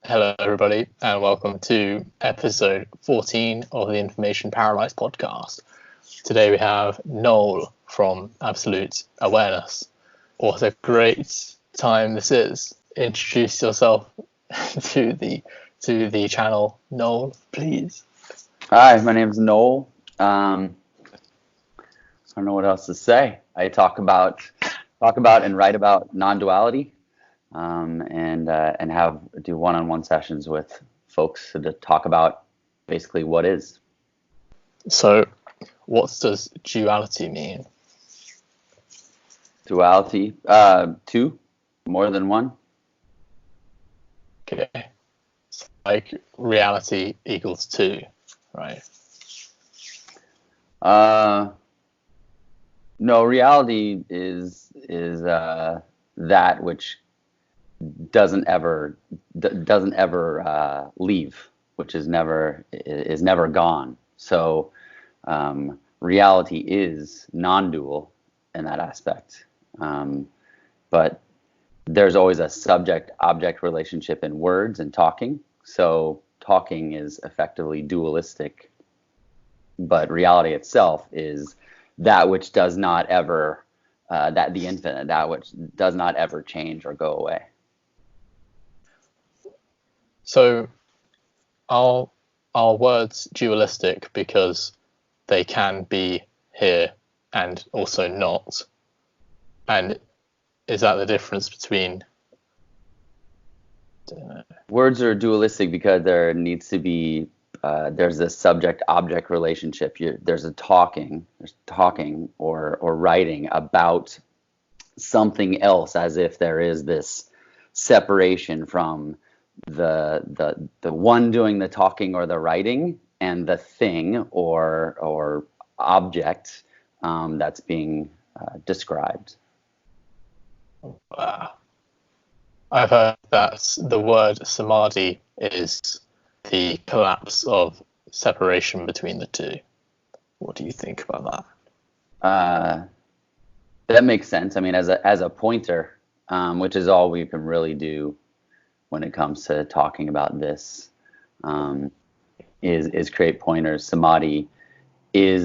Hello, everybody, and welcome to episode 14 of the Information Paralyzed podcast. Today we have Noel from Absolute Awareness. What a great time this is. Introduce yourself to the channel, Noel, please. Hi, my name is Noel. I don't know what else to say. I talk about and write about non-duality. And do one-on-one sessions with folks to talk about basically what is. So, what does duality mean? Duality, two, more than one. Okay, so like reality equals two, right? No, reality is that which doesn't ever leave, which is never gone. So reality is non-dual in that aspect, but there's always a subject-object relationship in words and talking. So talking is effectively dualistic, but reality itself is that which does not ever the infinite, that which does not ever change or go away. So are words dualistic because they can be here and also not? And is that the difference between... Words are dualistic because there needs to be, there's this subject-object relationship. There's talking or writing about something else, as if there is this separation from the one doing the talking or the writing and the thing or object that's being described. I've heard that the word samadhi is the collapse of separation between the two. What do you think about that? That makes sense. I mean, as a pointer, which is all we can really do when it comes to talking about this, is create pointers. Samadhi is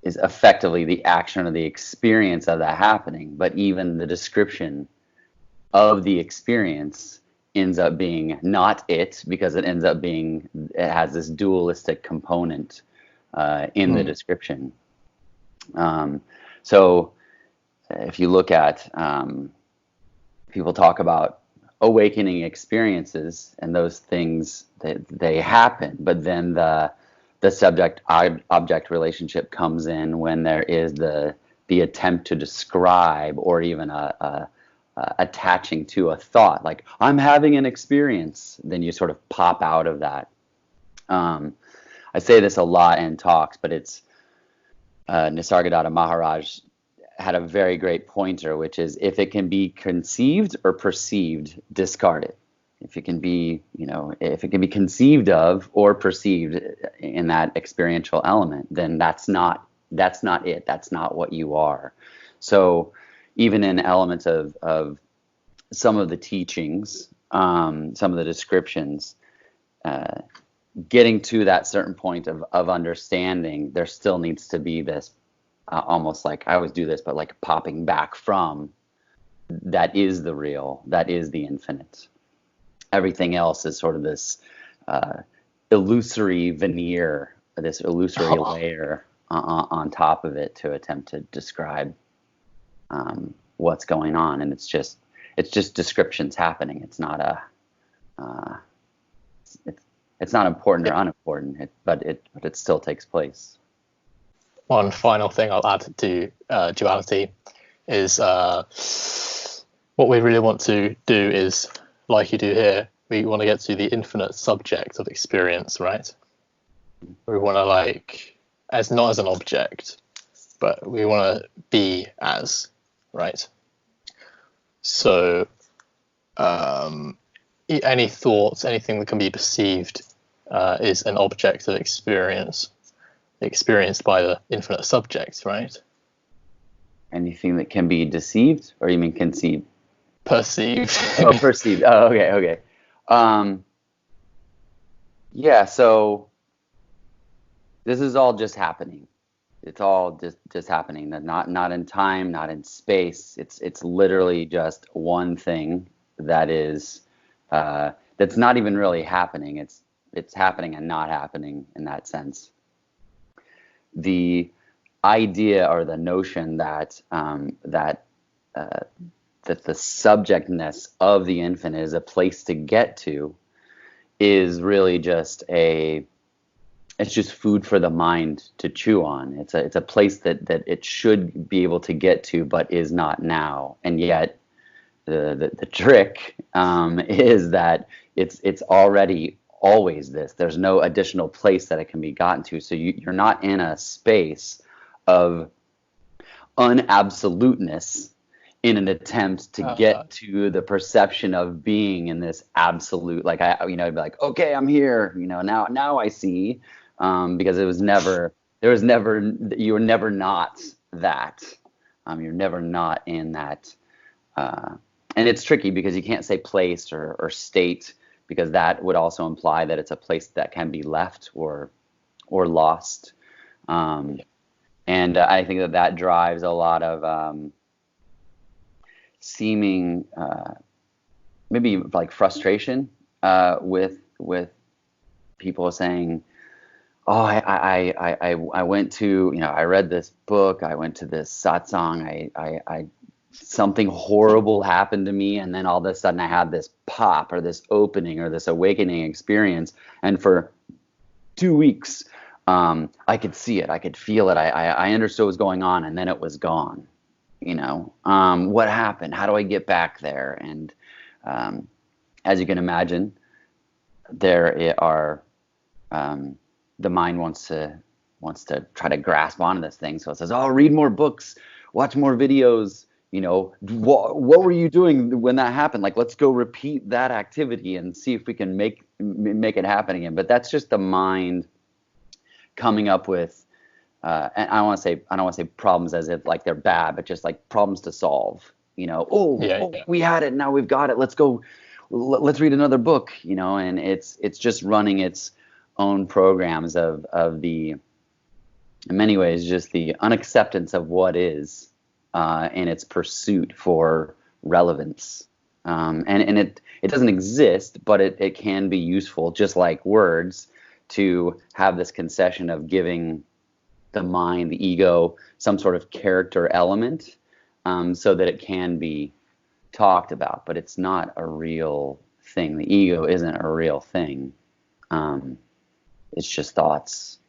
is effectively the action or the experience of that happening, but even the description of the experience ends up being not it, because it has this dualistic component in the description. So if you look at people talk about awakening experiences, and those things they happen, but then the subject-object relationship comes in when there is the attempt to describe, or even attaching to a thought, like I'm having an experience. Then you sort of pop out of that. I say this a lot in talks, but it's Nisargadatta Maharaj had a very great pointer, which is, if it can be conceived or perceived, discard it. If it can be, conceived of or perceived in that experiential element, then that's not it. That's not what you are. So even in elements of some of the teachings, some of the descriptions, getting to that certain point of understanding, there still needs to be this almost like, I always do this, but like popping back from, that is the real, that is the infinite. Everything else is sort of this illusory veneer, this illusory layer on top of it to attempt to describe what's going on. And it's just descriptions happening. It's not it's not important or unimportant, but it still takes place. One final thing I'll add to duality is what we really want to do is, like you do here, we want to get to the infinite subject of experience, right? We want to as not as an object, but we want to be as, right? So any thoughts, anything that can be perceived is an object of experience, experienced by the infinite subject, right? Anything that can be deceived, or you mean conceived? Perceived. Oh, perceived. Oh, okay. Yeah, so this is all just happening. It's all just happening. Not in time, not in space. It's literally just one thing that is that's not even really happening. It's happening and not happening in that sense. The idea or the notion that that the subjectness of the infinite is a place to get to is really just it's just food for the mind to chew on. It's a place that it should be able to get to, but is not now. And yet the trick is that it's already always this. There's no additional place that it can be gotten to. So you're not in a space of unabsoluteness in an attempt to get to the perception of being in this absolute, I'd be like, okay, I'm here, now I see, because you were never not that. You're never not in that. And it's tricky because you can't say place or state, because that would also imply that it's a place that can be left or lost. And I think that drives a lot of seeming maybe frustration with people saying, oh, I went to, I read this book, I went to this satsang, I something horrible happened to me, and then all of a sudden I had this pop or this opening or this awakening experience, and for 2 weeks I could see it, I could feel it, I understood what was going on, and then it was gone. What happened? How do I get back there? And as you can imagine, there are the mind wants to try to grasp onto this thing, so it says, oh, read more books, watch more videos, what were you doing when that happened? Let's go repeat that activity and see if we can make it happen again. But that's just the mind coming up with and I don't want to say problems as if they're bad, but just problems to solve. We had it, now we've got it, let's go, let's read another book, and it's just running its own programs of the, in many ways, just the unacceptance of what is, and its pursuit for relevance. And it doesn't exist, but it can be useful, just like words, to have this concession of giving the mind, the ego, some sort of character element, so that it can be talked about. But it's not a real thing. The ego isn't a real thing. It's just thoughts.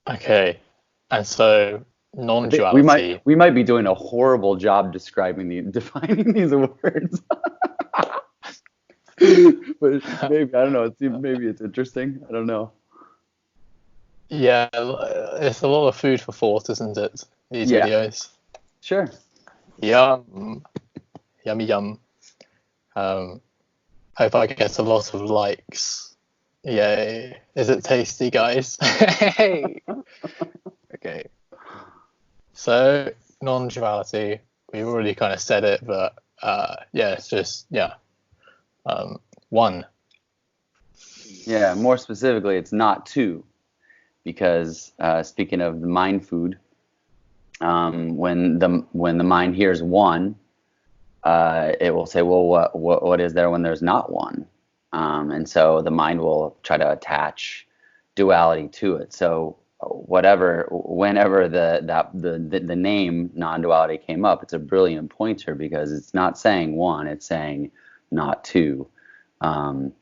Okay. And so non-duality. We might be doing a horrible job defining these words. But maybe, I don't know, maybe it's interesting. I don't know. Yeah, it's a lot of food for thought, isn't it? These videos. Sure. Yum. Yummy yum. Hope I get a lot of likes. Yay. Is it tasty, guys? Hey. Okay. So, non-duality. We've already kind of said it, but it's just, one. Yeah, more specifically, it's not two. Because speaking of the mind food, when the mind hears one, it will say, well, what is there when there's not one? And so the mind will try to attach duality to it. So whenever the name non-duality came up, it's a brilliant pointer, because it's not saying one, it's saying not two. And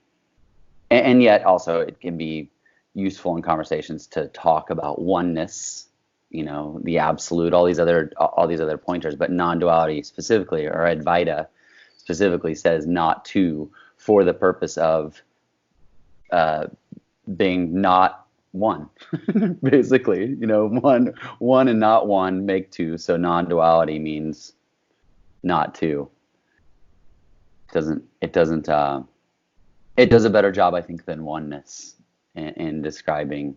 yet also it can be useful in conversations to talk about oneness, the absolute, all these other pointers. But non-duality specifically, or Advaita specifically, says not two, for the purpose of being not one. Basically, one and not one make two. So non-duality means not two. It does a better job, I think, than oneness in describing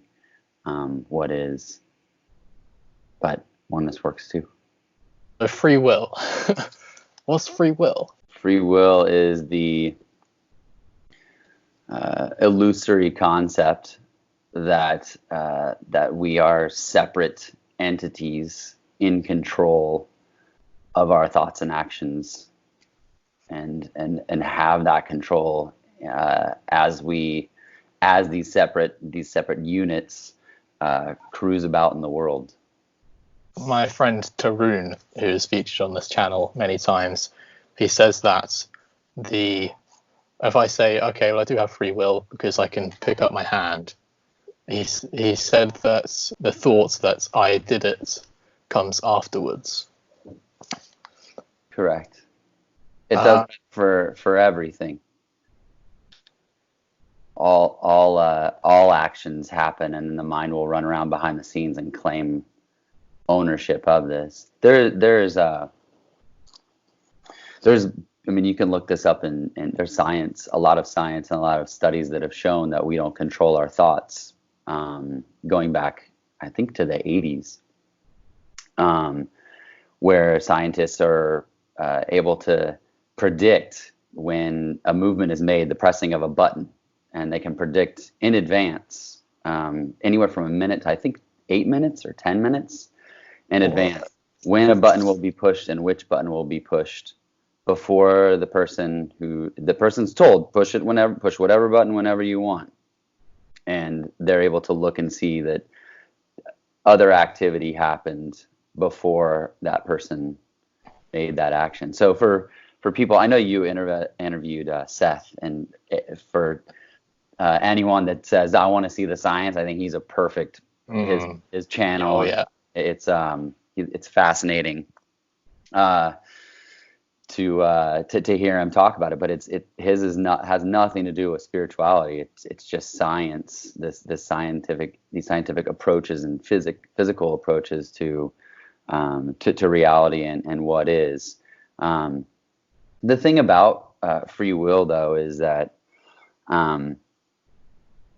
what is. But oneness works too. The free will. What's free will? Free will is the illusory concept that we are separate entities in control of our thoughts and actions, and have that control as these separate units cruise about in the world. My friend Tarun, who's featured on this channel many times, he says that if I say, okay, well, I do have free will because I can pick up my hand, he said that the thought that I did it comes afterwards. Correct. It does for everything. All actions happen, and then the mind will run around behind the scenes and claim ownership of this. There's you can look this up in there's science, a lot of science and a lot of studies that have shown that we don't control our thoughts, going back, I think, to the 80s, where scientists are able to predict when a movement is made, the pressing of a button, and they can predict in advance, anywhere from a minute to, I think, 8 minutes or 10 minutes in advance, when a button will be pushed and which button will be pushed, before the person's told, push whatever button whenever you want. And they're able to look and see that other activity happened before that person made that action. So for people, I know you interviewed Seth, and for anyone that says, I want to see the science, I think he's a perfect, his channel. Oh, yeah. It's fascinating to hear him talk about it, but his has nothing to do with spirituality. It's just science. These scientific approaches and physical approaches to reality and what is. The thing about free will, though, is that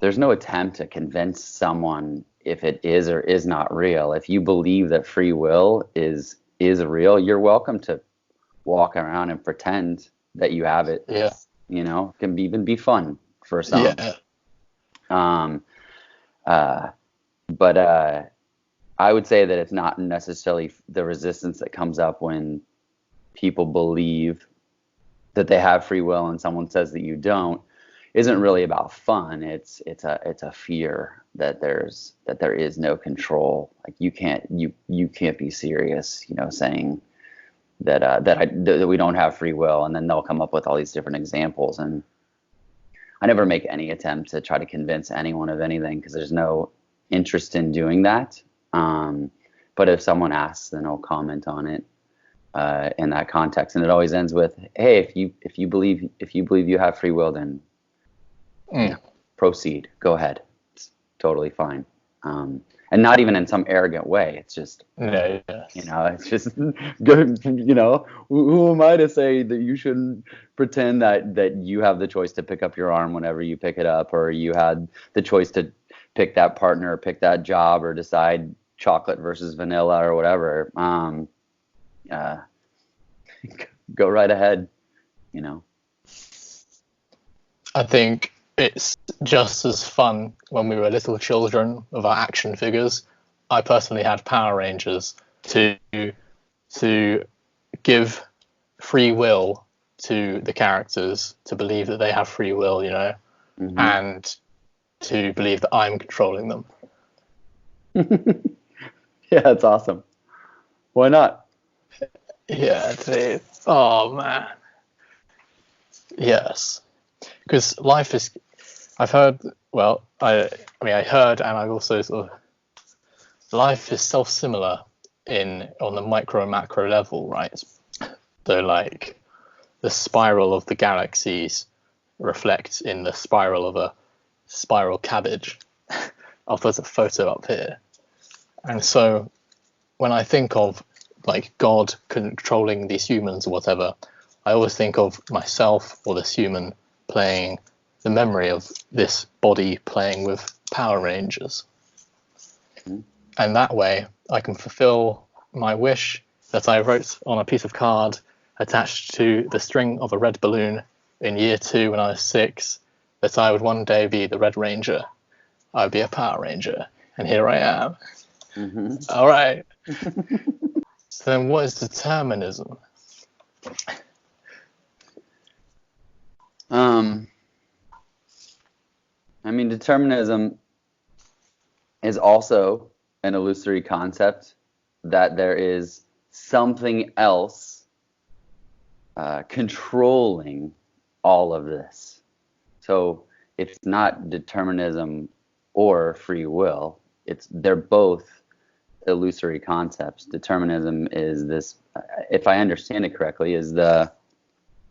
there's no attempt to convince someone if it is or is not real. If you believe that free will is real, you're welcome to walk around and pretend that you have it. Yeah. It can even be fun for some. Yeah. But I would say that it's not necessarily the resistance that comes up when people believe that they have free will and someone says that you don't, isn't really about fun. It's a fear that there is no control. Like you can't be serious, saying that we don't have free will, and then they'll come up with all these different examples. And I never make any attempt to try to convince anyone of anything, because there's no interest in doing that. But if someone asks, then I'll comment on it in that context, and it always ends with, "Hey, if you believe you have free will, then proceed. Go ahead. It's totally fine." And not even in some arrogant way. It's just, it's just good. Who am I to say that you shouldn't pretend that you have the choice to pick up your arm whenever you pick it up, or you had the choice to pick that partner, or pick that job, or decide chocolate versus vanilla or whatever. Go right ahead. I think it's just as fun when we were little children with our action figures. I personally had Power Rangers to give free will to the characters, to believe that they have free will, and to believe that I'm controlling them. Yeah, that's awesome. Why not? Yeah, oh man. Yes. Because life is, I've heard, I heard, and I've also sort of life is self-similar on the micro and macro level, right? So like the spiral of the galaxies reflects in the spiral of a spiral cabbage. I'll put a photo up here. And so when I think of like God controlling these humans or whatever, I always think of myself or this human playing the memory of this body playing with Power Rangers. And that way I can fulfill my wish that I wrote on a piece of card attached to the string of a red balloon in year 2 when I was 6, that I would one day be the Red Ranger. I would be a Power Ranger. And here I am. Mm-hmm. All right. So then what is determinism? I mean, determinism is also an illusory concept, that there is something else controlling all of this. So it's not determinism or free will. They're both illusory concepts. Determinism is this, if I understand it correctly, is the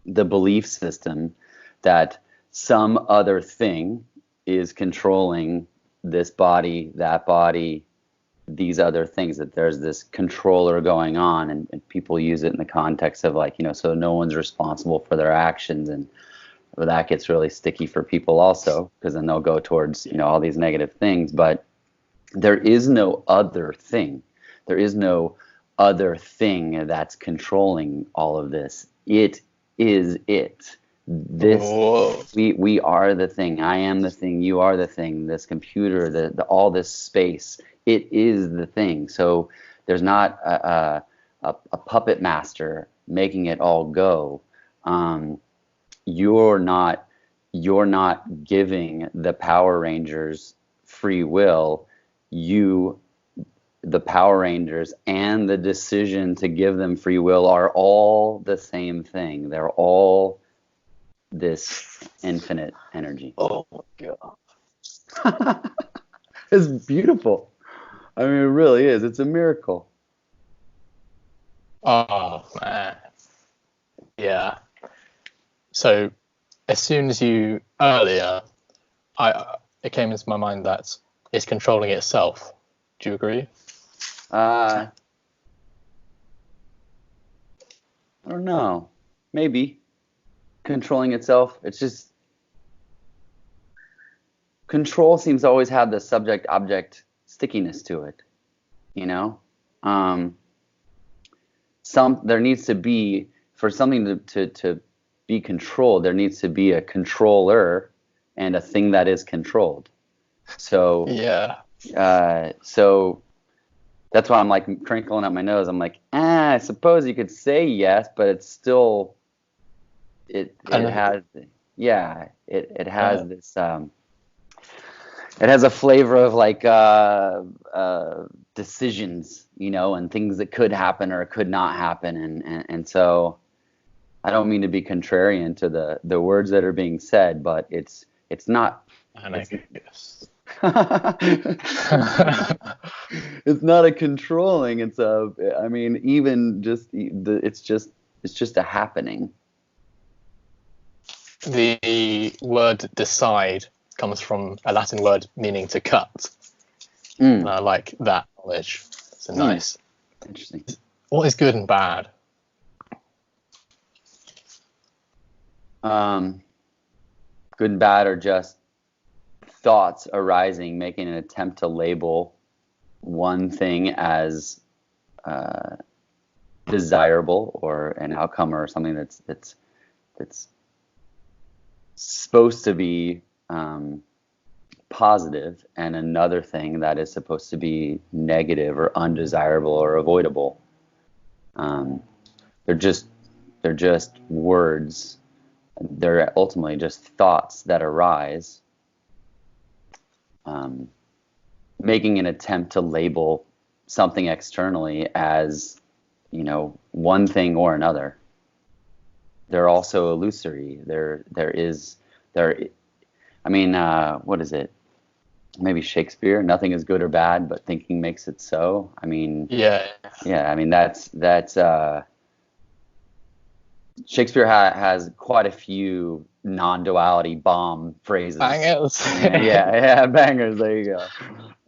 belief system that some other thing is controlling this body, that body, these other things, that there's this controller going on, and people use it in the context of like, so no one's responsible for their actions, and that gets really sticky for people also, because then they'll go towards, all these negative things. But there is no other thing. There is no other thing that's controlling all of this. It is it. We are the thing. I am the thing. You are the thing. This computer, all this space, it is the thing. So there's not a puppet master making it all go. You're not giving the Power Rangers free will. The Power Rangers and the decision to give them free will are all the same thing. They're all this infinite energy. Oh my God. It's beautiful. I mean, it really is. It's a miracle. Oh, man. Yeah. So as soon as earlier, it came into my mind that it's controlling itself. Do you agree? I don't know. Maybe. Controlling itself. It's just, control seems to always have the subject-object stickiness to it. There needs to be, for something to be controlled, there needs to be a controller and a thing that is controlled. So yeah. So that's why I'm like crinkling up my nose. I'm like, I suppose you could say yes, but it's still, it has this, it has a flavor of like decisions, and things that could happen or could not happen, and so I don't mean to be contrarian to the words that are being said, but it's not. And I guess. It's not a controlling. It's just a happening. The word decide comes from a Latin word meaning to cut. And I like that knowledge. It's nice. Interesting. What is good and bad? Good and bad are just thoughts arising, making an attempt to label one thing as desirable or an outcome or something that's supposed to be positive, and another thing that is supposed to be negative or undesirable or avoidable. They're just words. They're ultimately just thoughts that arise, making an attempt to label something externally as, one thing or another. They're also illusory. What is it? maybe Shakespeare, nothing is good or bad, but thinking makes it so. I mean, Yeah. I mean, that's Shakespeare has quite a few non-duality bomb phrases. Bangers. Yeah, bangers. There you go.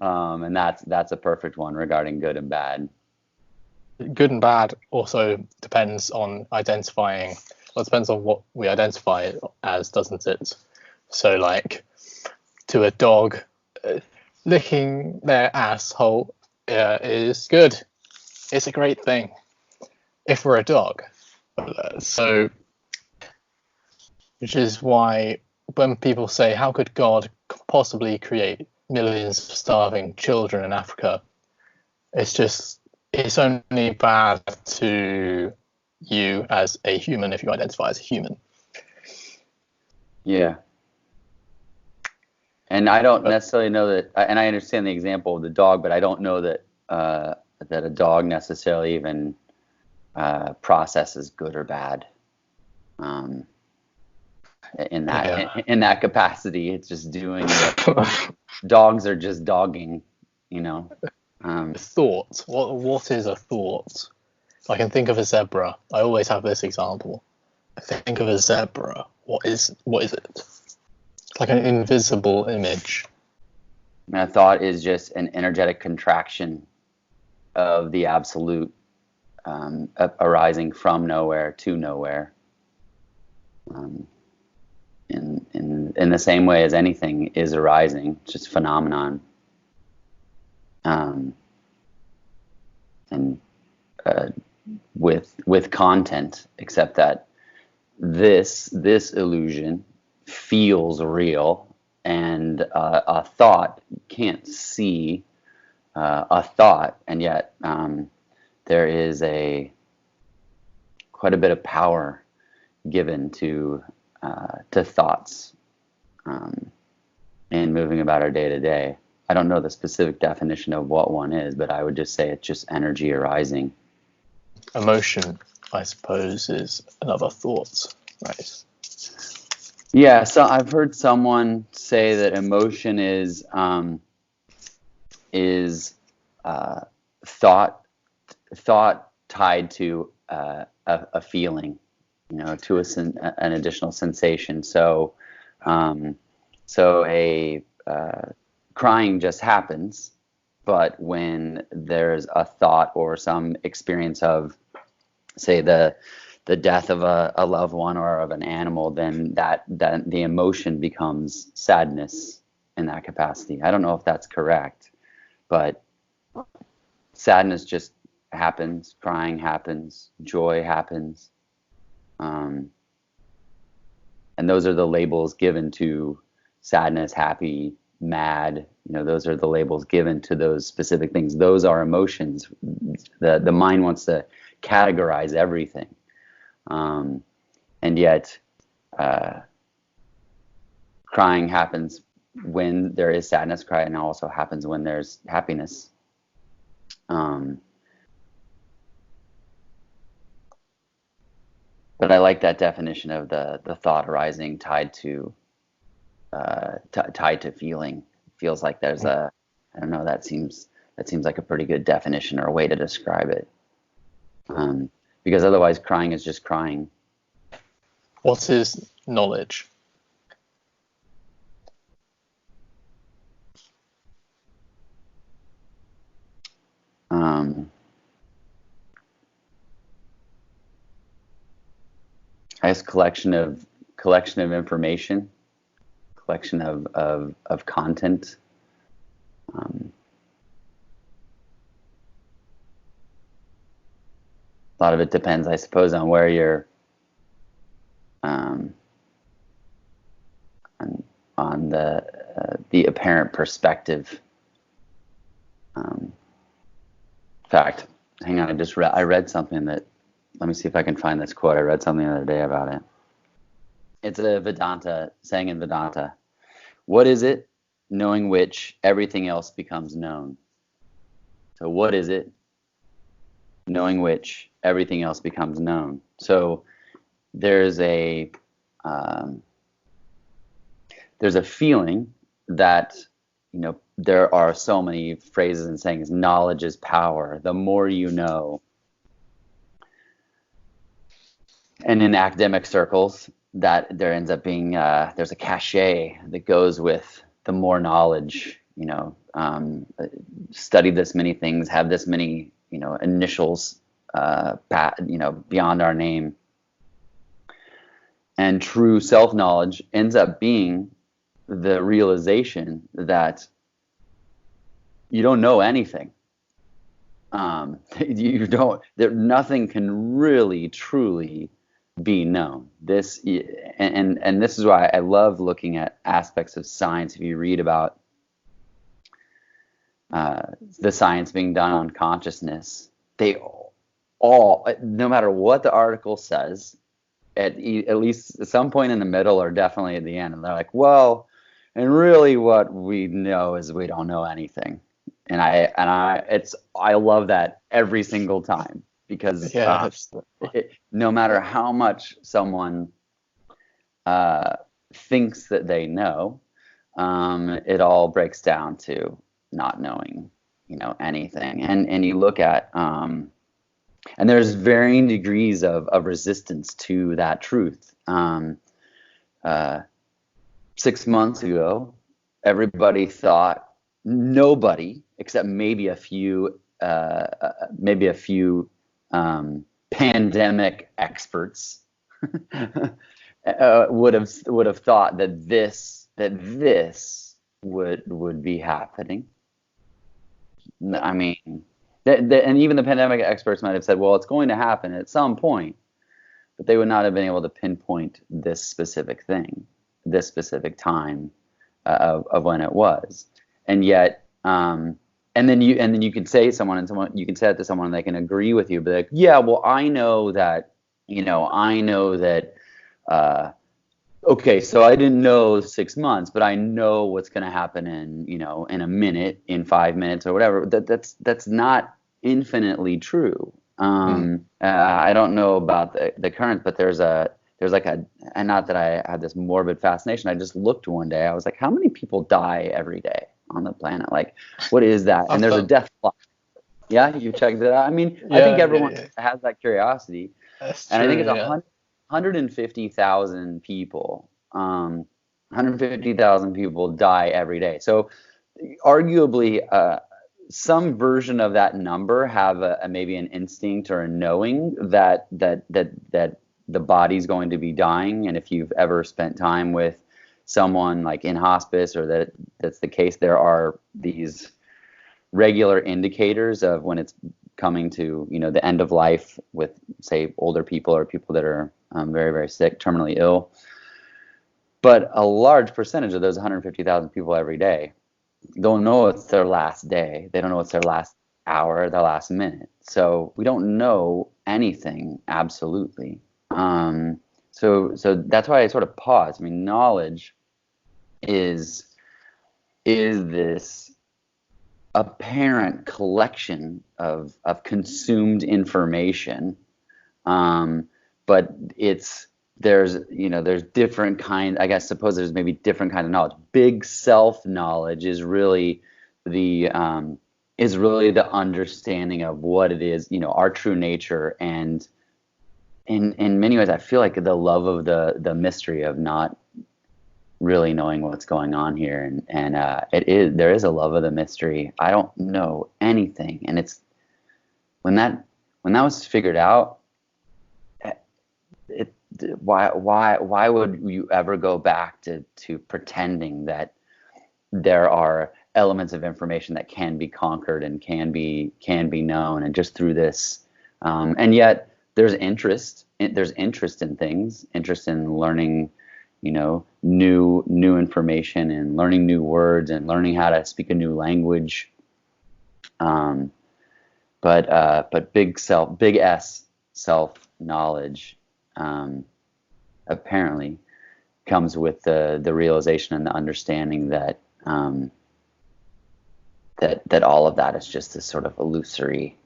And that's a perfect one regarding good and bad. Good and bad also depends on identifying. Well, it depends on what we identify it as, doesn't it? So, like, to a dog, licking their asshole is good. It's a great thing if we're a dog. So, which is why when people say, how could God possibly create millions of starving children in Africa? It's only bad to you as a human if you identify as a human. Yeah. And I don't necessarily know that, and I understand the example of the dog, but I don't know that that a dog necessarily even processes good or bad. In that capacity, it's just doing what dogs are just dogging, you know. Thought. What is a thought? I can think of a zebra. I always have this example. I think of a zebra. What is it? It's like an invisible image. And a thought is just an energetic contraction of the absolute, arising from nowhere to nowhere. In the same way as anything is arising, just phenomenon. And with content, except that this illusion feels real, and a thought can't see a thought, and yet there is quite a bit of power given to thoughts in moving about our day to day. I don't know the specific definition of what one is, but I would just say it's just energy arising. Emotion, I suppose, is another thought, right? Yeah, so I've heard someone say that emotion is thought tied to a feeling, you know, to an additional sensation. So crying just happens, but when there's a thought or some experience of, say, the death of a loved one or of an animal, then that the emotion becomes sadness in that capacity. I don't know if that's correct, but sadness just happens, crying happens, joy happens. And those are the labels given to sadness, happy, mad. You know, those are the labels given to those specific things. Those are emotions. The mind wants to categorize everything. And yet, crying happens when there is sadness. Crying also happens when there's happiness. But I like that definition of the thought arising tied to feeling. Feels like there's I don't know. That seems like a pretty good definition or a way to describe it. Because otherwise, crying is just crying. What is knowledge? I guess collection of information, collection of content. A lot of it depends, I suppose, on where you're on the apparent perspective. In fact, hang on, I read something that, let me see if I can find this quote. I read something the other day about it. It's a Vedanta saying in Vedanta. What is it, knowing which everything else becomes known? So what is it, knowing which everything else becomes known? So there's a feeling that there are so many phrases and sayings. Knowledge is power. The more you know. And in academic circles, that there ends up being there's a cachet that goes with the more knowledge. Studied this many things, have this many initials, beyond our name. And true self-knowledge ends up being the realization that you don't know anything. Nothing can really, truly be known. This is why I love looking at aspects of science. If you read about the science being done on consciousness, they all, no matter what the article says, at least some point in the middle or definitely at the end, and they're like, well, and really what we know is we don't know anything. And I love that every single time, because no matter how much someone thinks that they know, it all breaks down to not knowing anything. And you look at and there's varying degrees of resistance to that truth. 6 months ago, everybody thought, nobody except maybe a few pandemic experts would have thought that this would be happening. I mean, and even the pandemic experts might have said, well, it's going to happen at some point, but they would not have been able to pinpoint this specific thing, this specific time of when it was. And yet, and then you can say you can say that to someone and they can agree with you, but like, yeah, well, I know that, okay, so I didn't know 6 months, but I know what's going to happen in a minute, in 5 minutes, or whatever. That's not infinitely true. I don't know about the current, but there's like a, and not that I had this morbid fascination. I just looked one day. I was like, how many people die every day on the planet? Like, what is that? And there's a death clock. Yeah, you checked it out. I mean, I think everyone has that curiosity. That's and true, I think it's 150,000 people. 150,000 people die every day. So, arguably, some version of that number have maybe an instinct or a knowing that the body's going to be dying. And if you've ever spent time with someone like in hospice, or that's the case, there are these regular indicators of when it's coming to the end of life with, say, older people or people that are very, very sick, terminally ill. But a large percentage of those 150,000 people every day don't know it's their last day. They don't know it's their last hour, their last minute. So we don't know anything absolutely. So that's why I sort of pause. I mean, knowledge is this apparent collection of consumed information, but there's different kind. I guess suppose there's maybe different kind of knowledge. Big self knowledge is really the understanding of what it is, our true nature. And in many ways, I feel like the love of the mystery of not really knowing what's going on here, and there is a love of the mystery. I don't know anything, and it's when that was figured out, why would you ever go back to pretending that there are elements of information that can be conquered and can be known, and just through this, and yet there's interest in things, interest in learning, new information, and learning new words, and learning how to speak a new language. But big S self knowledge apparently comes with the realization and the understanding that that all of that is just this sort of illusory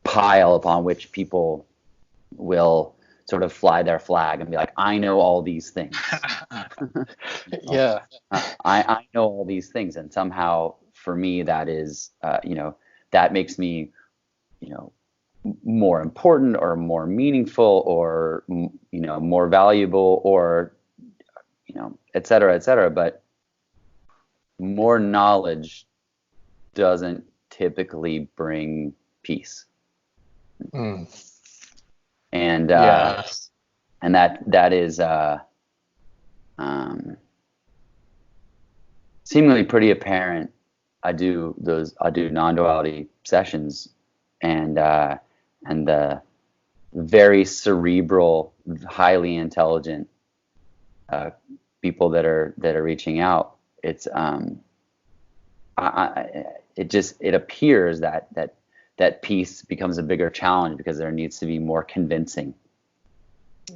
pile upon which people will sort of fly their flag and be like, I know all these things. Yeah. I know all these things, and somehow for me that is, that makes me, more important or more meaningful or, more valuable or, et cetera, et cetera. But more knowledge doesn't typically bring peace. Mm. And Yes. and that is seemingly pretty apparent. I do non-duality sessions, and the very cerebral, highly intelligent people that are reaching out. It's it appears that peace becomes a bigger challenge because there needs to be more convincing.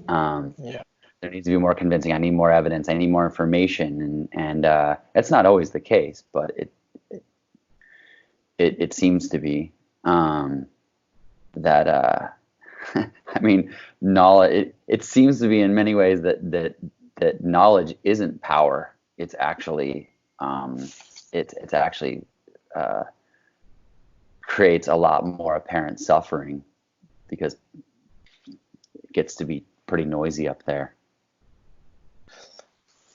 There needs to be more convincing. I need more evidence. I need more information, and that's not always the case, but it seems to be that. I mean, knowledge. It seems to be in many ways that knowledge isn't power. It's actually it's actually creates a lot more apparent suffering because it gets to be pretty noisy up there.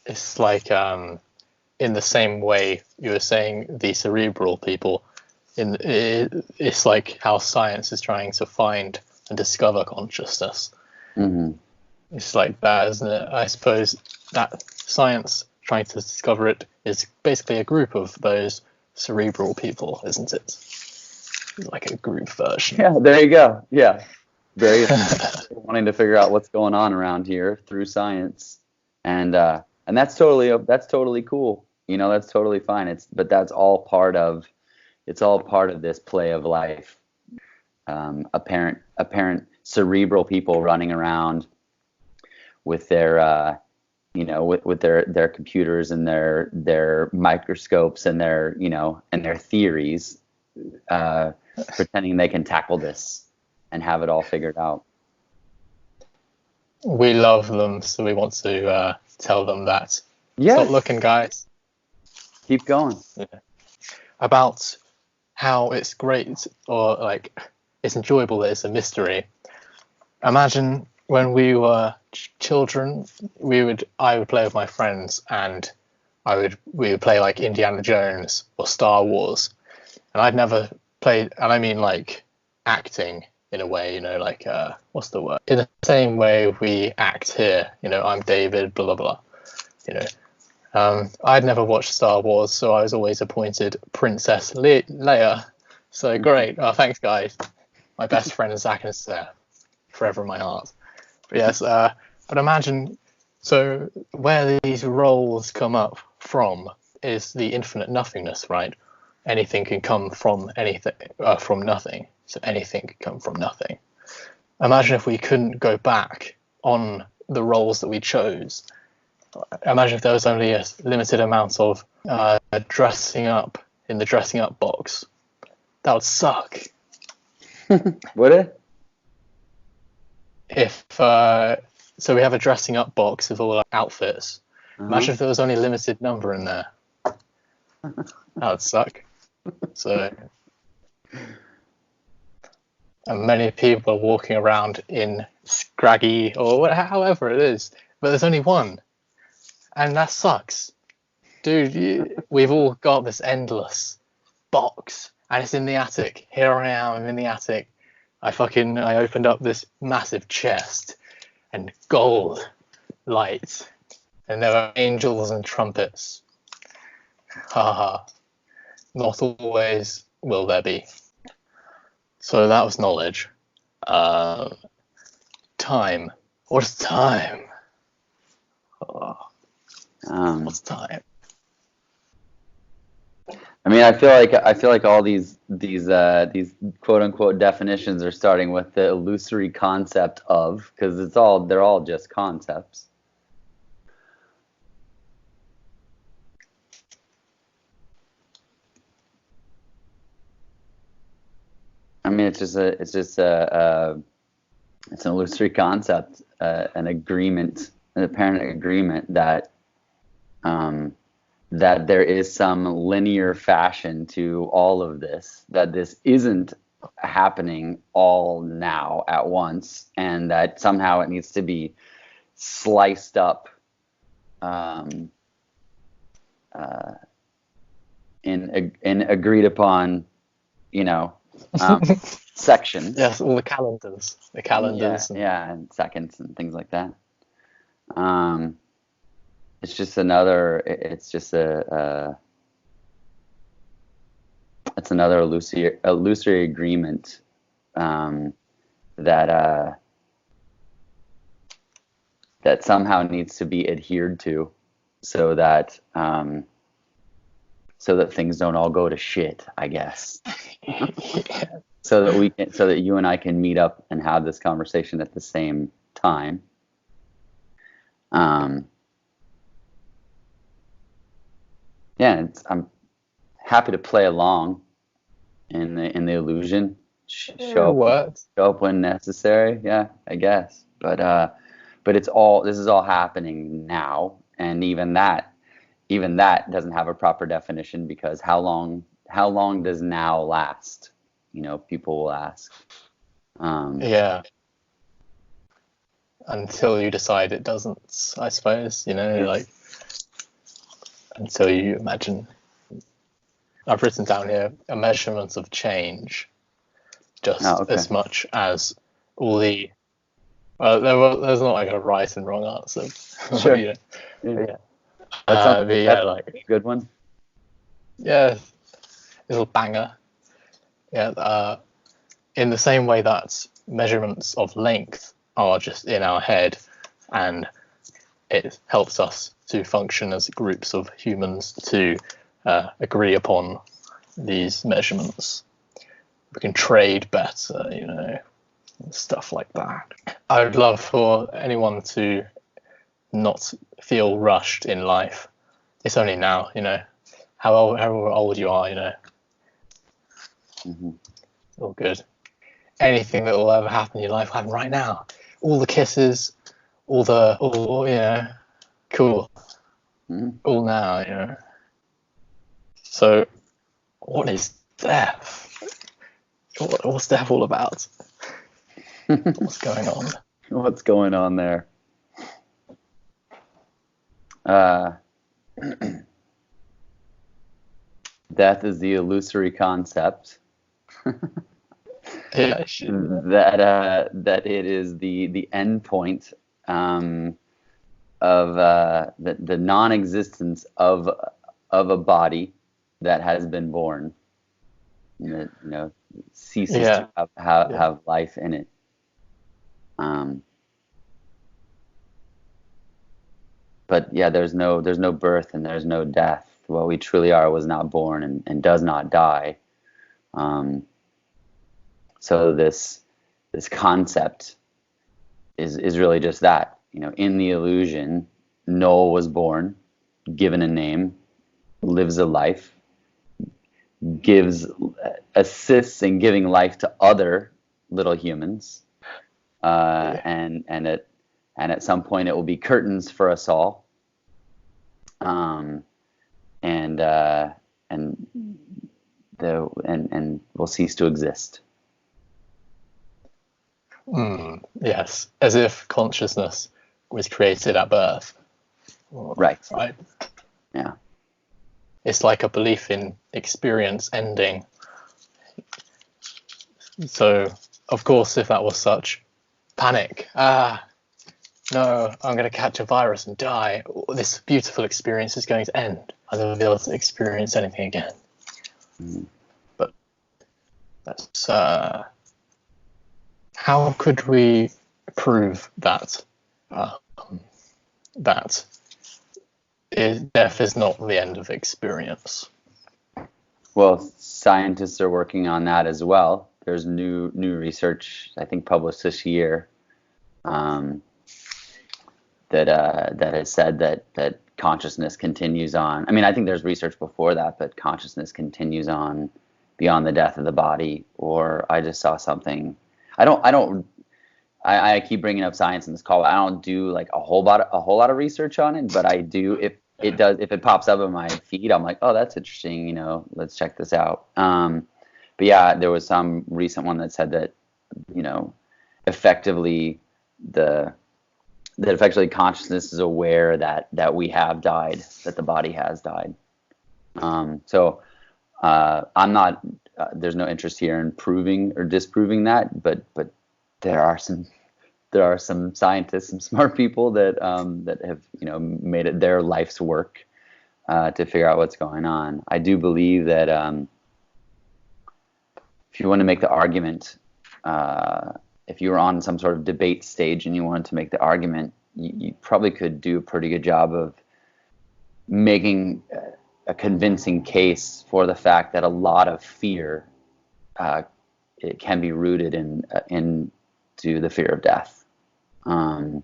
It's like in the same way you were saying, the cerebral people, it's like how science is trying to find and discover consciousness. Mm-hmm. It's like that, isn't it? I suppose that science trying to discover it is basically a group of those cerebral people, isn't it? Like a group version. Yeah, there you go. Yeah, very wanting to figure out what's going on around here through science, and that's totally cool. That's totally fine. But that's all part of this play of life. Apparent cerebral people running around with their with their computers and their microscopes and their theories, pretending they can tackle this and have it all figured out. We love them, so we want to tell them that. Yes. Stop looking, guys. Keep going. Yeah. About how it's great, or like it's enjoyable that it's a mystery. Imagine when we were children, I would play with my friends, and we would play like Indiana Jones or Star Wars, and I'd never played, and I mean like acting in a way, like what's the word? In the same way we act here, I'm David, blah blah blah, I'd never watched Star Wars, so I was always appointed Princess Leia. So great. Oh, thanks, guys. My best friend Zach and Sarah, forever in my heart. But yes, but imagine, so where these roles come up from is the infinite nothingness, right? Anything can come from anything, from nothing. So anything can come from nothing. Imagine if we couldn't go back on the roles that we chose. Imagine if there was only a limited amount of dressing up in the dressing up box. That would suck. Would it? If so we have a dressing up box with all our outfits. Imagine if there was only a limited number in there. That would suck. So, and many people are walking around in scraggy or however it is, but there's only one, and that sucks, dude. We've all got this endless box, and it's in the attic. Here I am, I'm in the attic. I opened up this massive chest, and gold light, and there are angels and trumpets. Ha ha. Not always will there be. So that was knowledge. Time. What's time? Oh, what's time? I mean, I feel like all these quote unquote definitions are starting with the illusory concept of, because they're all just concepts. I mean, it's an illusory concept an agreement, an apparent agreement that that there is some linear fashion to all of this, that this isn't happening all now at once, and that somehow it needs to be sliced up in agreed upon, section. Yes, all the calendars, Yeah, and seconds and things like that. It's just another. It's just it's another illusory agreement that somehow needs to be adhered to, so that things don't all go to shit, I guess. So that you and I can meet up and have this conversation at the same time. I'm happy to play along in the illusion. Show up when necessary. Yeah, I guess. But this is all happening now, and even that doesn't have a proper definition, because how long does now last? People will ask. Yeah. Until you decide it doesn't, I suppose. Like until you imagine. I've written down here a measurement of change, just as much as all the. There's not like a right and wrong answer. Sure. Yeah. That's like a good one. Yeah, little banger. Yeah. In the same way that measurements of length are just in our head, and it helps us to function as groups of humans to agree upon these measurements. We can trade better, stuff like that. I would love for anyone to not feel rushed in life. It's only now, however old you are, Mm-hmm. All good. Anything that will ever happen in your life will happen right now. All the kisses, cool. Mm-hmm. All now, So, what is death? What's death all about? What's going on? What's going on there? Death is the illusory concept. Yeah, that it is the end point of the non-existence of a body that has been born, ceases to have life in it. But there's no birth and there's no death. What we truly are was not born and does not die. So this concept is really just that. In the illusion, Noel was born, given a name, lives a life, assists in giving life to other little humans, and at some point it will be curtains for us all, and will cease to exist. Yes, as if consciousness was created at birth. Right. Yeah. It's like a belief in experience ending. So, of course, if that was such, panic. No, I'm going to catch a virus and die. This beautiful experience is going to end. I'll never be able to experience anything again. But that's... how could we prove that death is not the end of experience? Well, scientists are working on that as well. There's new research, I think, published this year, that has said that consciousness continues on. I mean, I think there's research before that, but consciousness continues on beyond the death of the body. Or I just saw something. I I keep bringing up science in this call. I don't do like a whole lot of research on it, but I do. If it pops up in my feed, I'm like, oh, that's interesting. Let's check this out. But yeah, there was some recent one that said that, effectively consciousness is aware that we have died, that the body has died. So I'm not. There's no interest here in proving or disproving that, but there are some scientists, some smart people that have made it their life's work to figure out what's going on. I do believe that if you want to make the argument, if you were on some sort of debate stage and you wanted to make the argument, you probably could do a pretty good job of making a convincing case for the fact that a lot of fear it can be rooted into the fear of death, or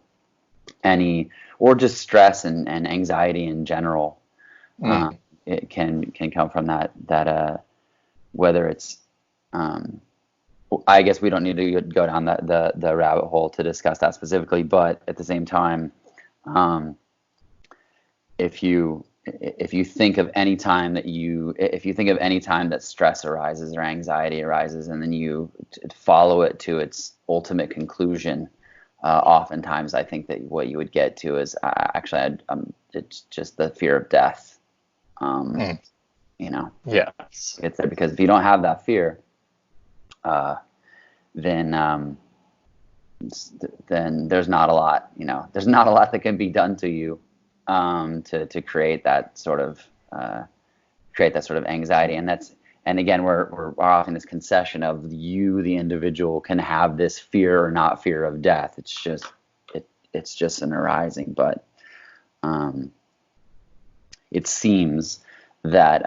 just stress and anxiety in general. It can come from that whether it's I guess we don't need to go down the rabbit hole to discuss that specifically, but at the same time, if you think of any time that stress arises or anxiety arises, and then you follow it to its ultimate conclusion, oftentimes I think that what you would get to is it's just the fear of death. Yeah. It's there because if you don't have that fear, then there's not a lot. There's not a lot that can be done to you to create that sort of anxiety, and again we're offering this concession of you, the individual, can have this fear or not fear of death. It's just an arising, but it seems that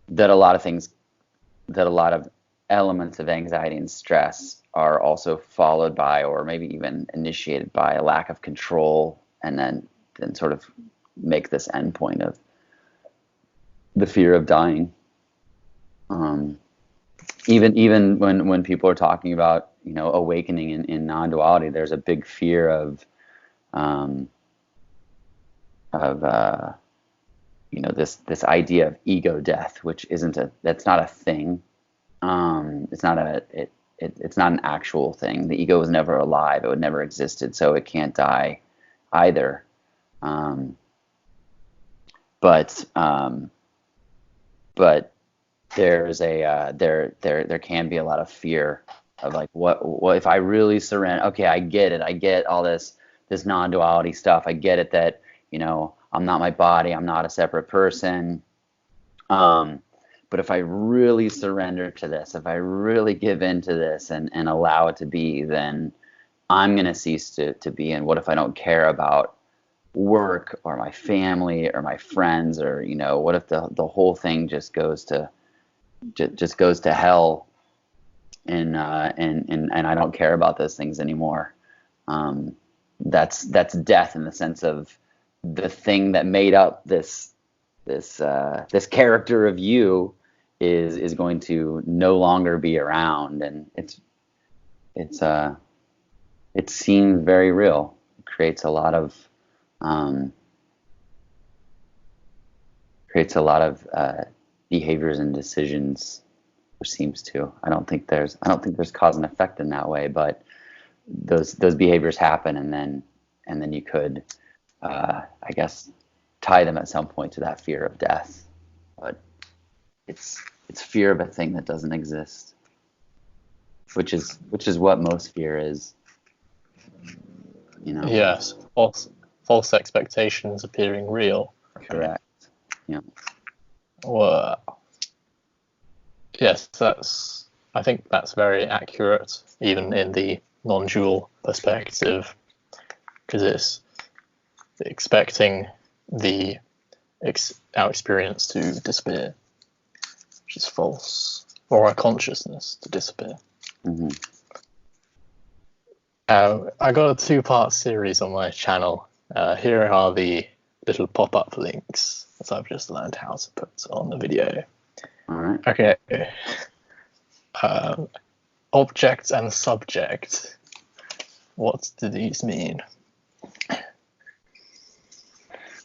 that a lot of elements of anxiety and stress are also followed by, or maybe even initiated by, a lack of control, and then sort of make this endpoint of the fear of dying. Even when people are talking about awakening in non-duality, there's a big fear of this idea of ego death, which that's not a thing. It's not an actual thing. The ego was never alive. It would never existed, so it can't die either. But there's there can be a lot of fear of like, what if I really surrender? Okay, I get it. I get all this non-duality stuff. I get it that I'm not my body. I'm not a separate person. But if I really surrender to this, if I really give in to this and allow it to be, then I'm going to cease to be. And what if I don't care about work or my family or my friends, or what if the whole thing just goes to hell, and I don't care about those things anymore? That's death in the sense of the thing that made up this character of you is going to no longer be around, and it seems very real. It creates a lot of behaviors and decisions, or seems to. I don't think there's cause and effect in that way, but those behaviors happen, and then you could I guess tie them at some point to that fear of death. But it's fear of a thing that doesn't exist, which is what most fear is. Yes, false expectations appearing real. Correct. Yeah. Well, yes, I think that's very accurate, even in the non-dual perspective, because it's expecting our experience to disappear, which is false, or our consciousness to disappear. Mm-hmm. I got a 2-part series on my channel. Here are the little pop-up links that I've just learned how to put on the video. All right. Okay. Object and subject. What do these mean?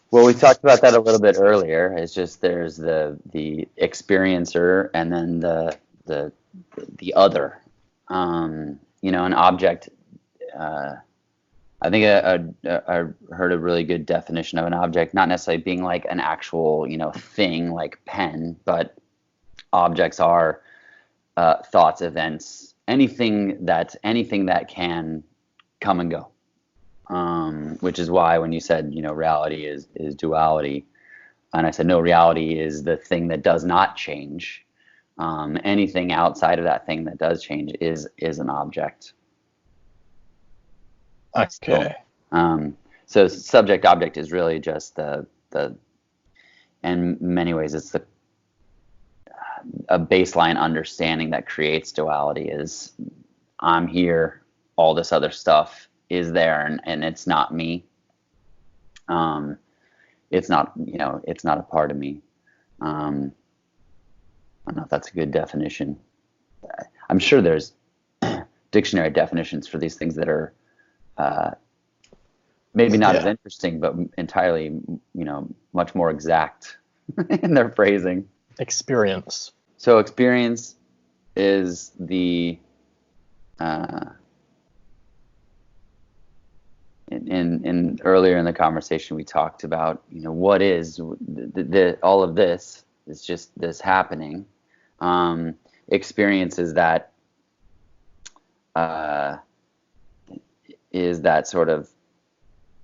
Well, we talked about that a little bit earlier. It's just there's the experiencer and then the other. An object. I think I heard a really good definition of an object, not necessarily being like an actual thing like pen, but objects are thoughts, events, anything that can come and go. Which is why when you said, reality is duality, and I said, no, reality is the thing that does not change. Anything outside of that thing that does change is an object. Okay. So subject object is really just the in many ways it's a baseline understanding that creates duality is I'm here, all this other stuff is there, and it's not me. It's not a part of me. I don't know if that's a good definition. I'm sure there's dictionary definitions for these things that are maybe not as interesting, but entirely, much more exact in their phrasing. Experience. So experience is the in earlier in the conversation we talked about what is all of this is just this happening. Experience is that sort of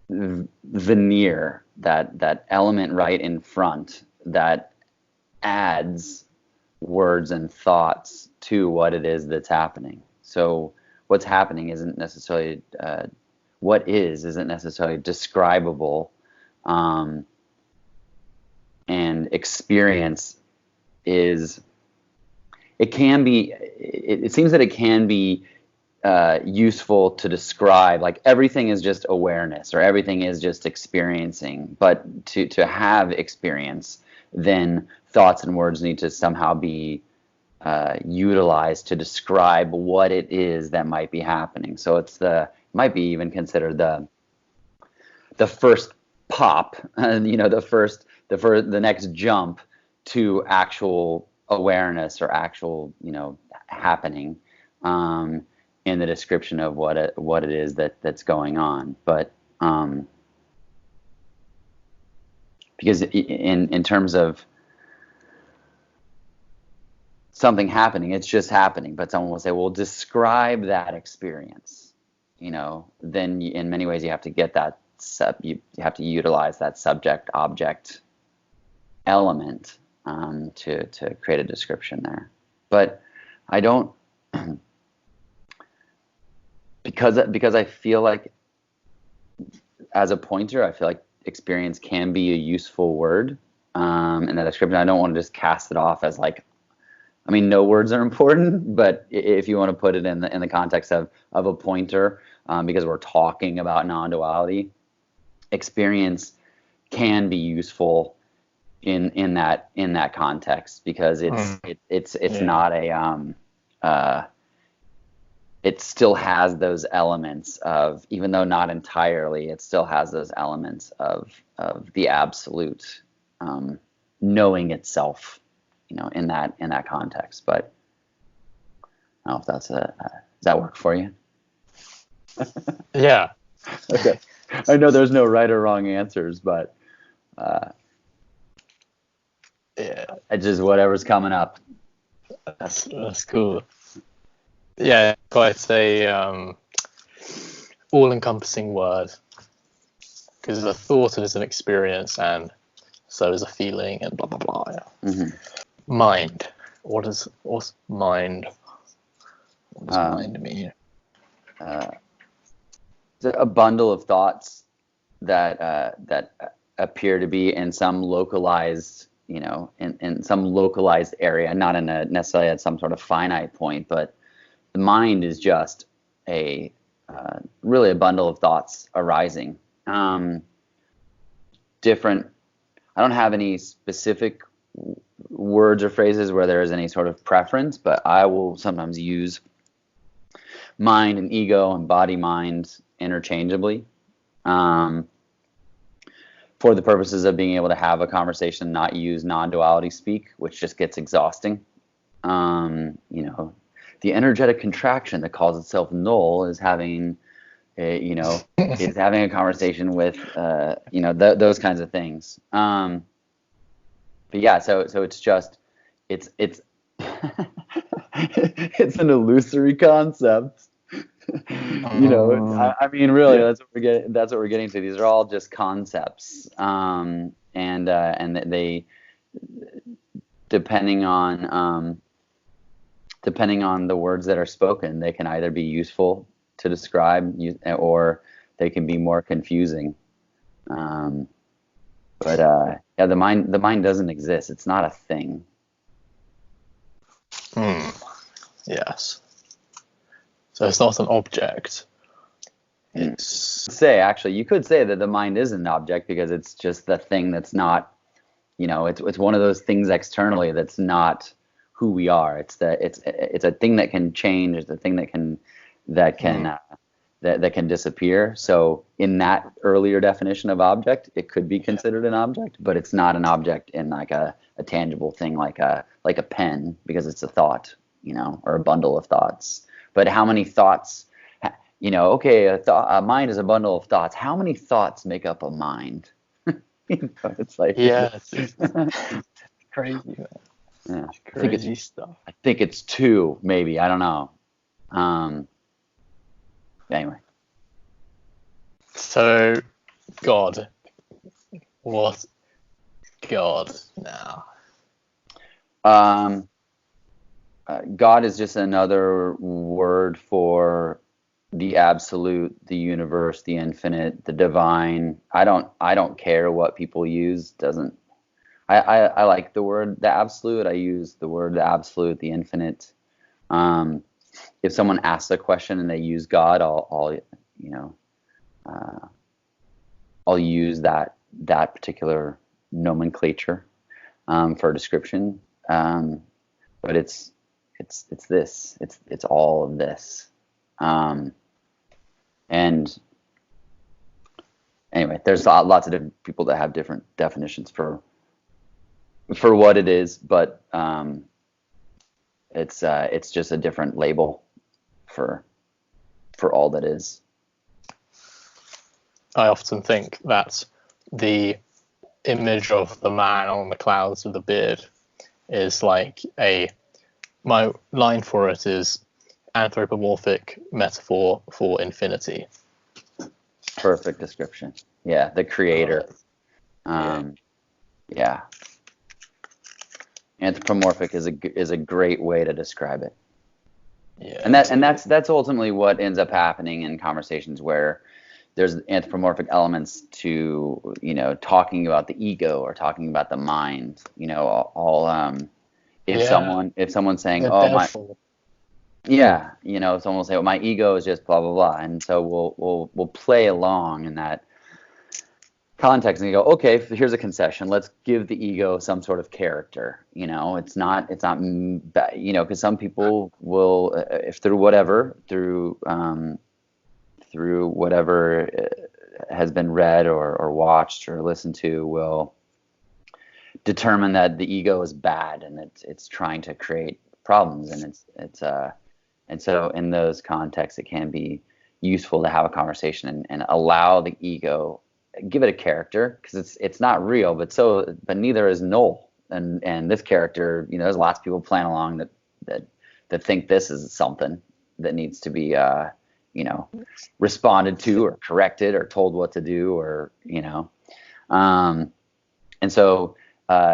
veneer, that element right in front that adds words and thoughts to what it is that's happening. So what's happening isn't necessarily isn't necessarily describable, and experience is. It can be. It seems that it can be useful to describe, like everything is just awareness or everything is just experiencing. But to have experience, then thoughts and words need to somehow be utilized to describe what it is that might be happening. So might be even considered the first pop, the next jump to actual awareness or actual happening in the description of what it is that's going on. But because in terms of something happening, it's just happening, but someone will say, well, describe that experience. Then in many ways you have to get that you have to utilize that subject object element to create a description there. But I don't because I feel like as a pointer, I feel like experience can be a useful word in that description. I don't want to just cast it off as like, no words are important, but if you want to put it in the context of a pointer, because we're talking about non-duality, experience can be useful in that context, because it's not a it still has those elements of, even though not entirely, it still has those elements of the absolute knowing itself, in that context. But I don't know if does that work for you? Yeah. Okay. I know there's no right or wrong answers, but it's just whatever's coming up. That's cool. Yeah, quite a all-encompassing word, because the thought is an experience, and so is a feeling, and blah blah blah. Yeah. Mm-hmm. Mind. What's mind? What does mind mean? A bundle of thoughts that appear to be in some localized, in some localized area, not in necessarily at some sort of finite point, but the mind is just really a bundle of thoughts arising. Different. I don't have any specific words or phrases where there is any sort of preference, but I will sometimes use mind and ego and body mind interchangeably, for the purposes of being able to have a conversation, not use non-duality speak, which just gets exhausting. The energetic contraction that calls itself Noel is having is having a conversation with those kinds of things. But yeah, so it's just it's it's an illusory concept. I mean, really, yeah. That's what we're getting to. These are all just concepts, and they depending on the words that are spoken, they can either be useful to describe or they can be more confusing. The mind doesn't exist. It's not a thing. Yes. So it's not an object. You could say that the mind is an object because it's just the thing that's not, it's one of those things externally that's not who we are. It's a thing that can change. It's a thing that can disappear. So in that earlier definition of object, it could be considered an object, but it's not an object in like a tangible thing like a pen, because it's a thought, or a bundle of thoughts. But how many thoughts, a mind is a bundle of thoughts. How many thoughts make up a mind? It's like, it's crazy, man. Yeah, crazy stuff. I think it's 2, maybe. I don't know. Anyway. So, God. What God now? God is just another word for the absolute, the universe, the infinite, the divine. I don't care what people use. I like the word the absolute. I use the word the absolute, the infinite. If someone asks a question and they use God, I'll use that particular nomenclature for a description. But it's this. It's all of this. And anyway, there's lots of different people that have different definitions for what it is, but it's just a different label for all that is. I often think that the image of the man on the clouds with the beard is like my line for it is anthropomorphic metaphor for infinity. Perfect description. Yeah, the creator. Yeah. Anthropomorphic is a great way to describe it. Yeah. And that's ultimately what ends up happening in conversations where there's anthropomorphic elements to, talking about the ego or talking about the mind, if someone's saying, someone will say, well, my ego is just blah blah blah, and so we'll play along in that context and you go, okay, here's a concession. Let's give the ego some sort of character. It's not because some people will, if through whatever has been read or watched or listened to, will determine that the ego is bad and it's trying to create problems, and and so in those contexts it can be useful to have a conversation and allow the ego, give it a character, because it's not real, but neither is Noel, and this character, there's lots of people playing along that think this is something that needs to be responded to or corrected or told what to do, or and so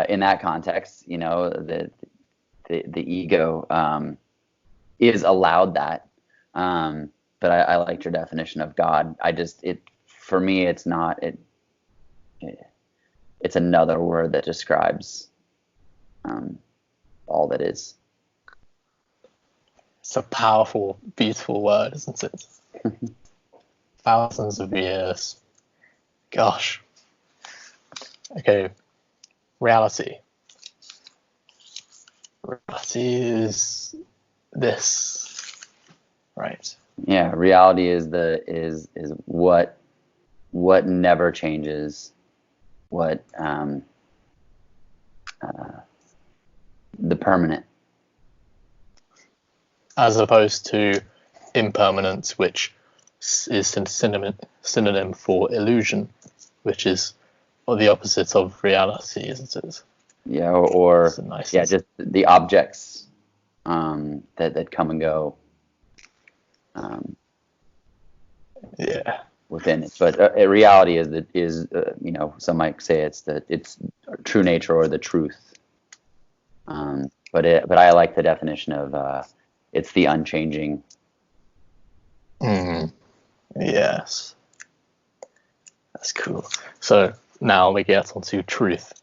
in that context, the ego is allowed that, but I liked your definition of God. For me, it's not it. It's another word that describes all that is. It's a powerful, beautiful word, isn't it? Thousands of years. Gosh. Okay. Reality. Reality is this, right? Yeah, reality is what never changes, what the permanent. As opposed to impermanence, which is synonym for illusion, which is the opposite of reality, isn't it? Yeah, or nice just the objects that come and go. Yeah. Within it, but reality is some might say it's true nature or the truth. But I like the definition of it's the unchanging. Yes, that's cool. So now we get on to truth.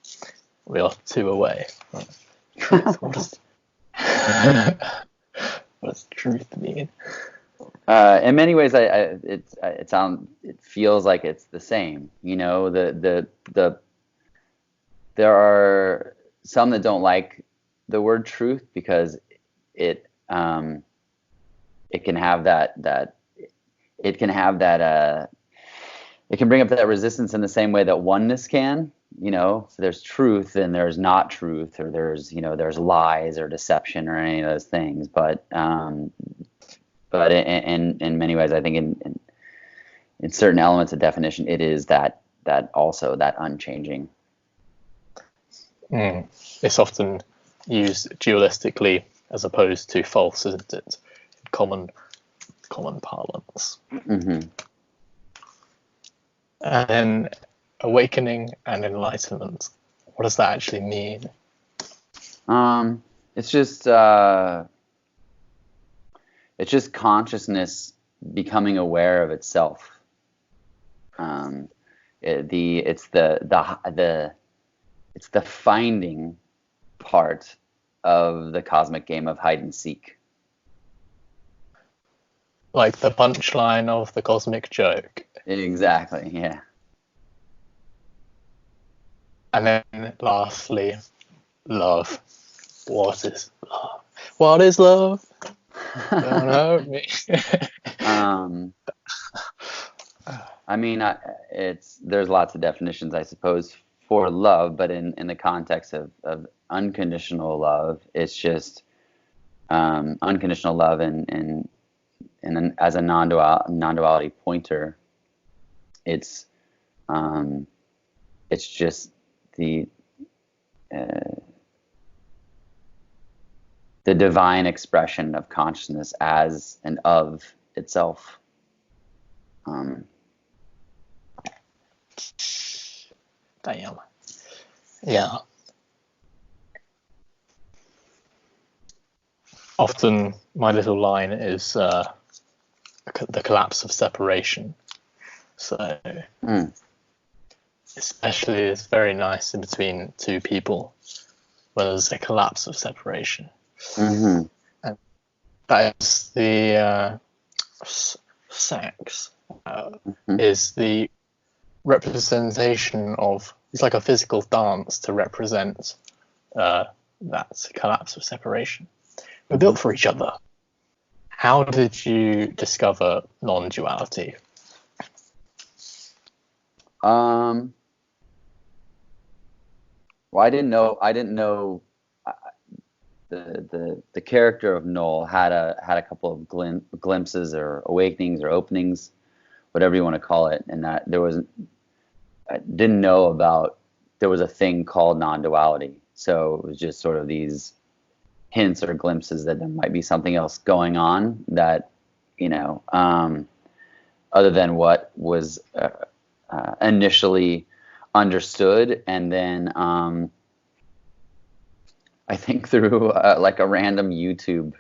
We are two away. Truth. What does truth mean? In many ways, it feels like it's the same. There are some that don't like the word truth because it can have that it can bring up that resistance in the same way that oneness can. So there's truth and there's not truth, or there's lies or deception or any of those things, but in many ways, I think in certain elements of definition, it is that also that unchanging. It's often used dualistically as opposed to false, isn't it? In common parlance. Mm-hmm. And then awakening and enlightenment. What does that actually mean? It's just consciousness becoming aware of itself. It's the finding part of the cosmic game of hide and seek. Like the punchline of the cosmic joke. Exactly, yeah. And then lastly, love. What is love? What is love? Don't hurt me. I mean, there's lots of definitions, I suppose, for love, but in the context of unconditional love, it's just unconditional love, and as a non-duality pointer, it's just the divine expression of consciousness as and of itself. Damn. Yeah. Often my little line is the collapse of separation. So especially it's very nice in between two people when there's a collapse of separation. Mm-hmm. And that is the sex is the representation of, it's like a physical dance to represent that collapse of separation. We're built for each other. How did you discover non-duality? Well, I didn't know the character of Noel had a couple of glimpses or awakenings or openings, whatever you want to call it, and that I didn't know about there was a thing called non-duality. So it was just sort of these hints or glimpses that there might be something else going on that, other than what was initially understood, and then I think through like a random YouTube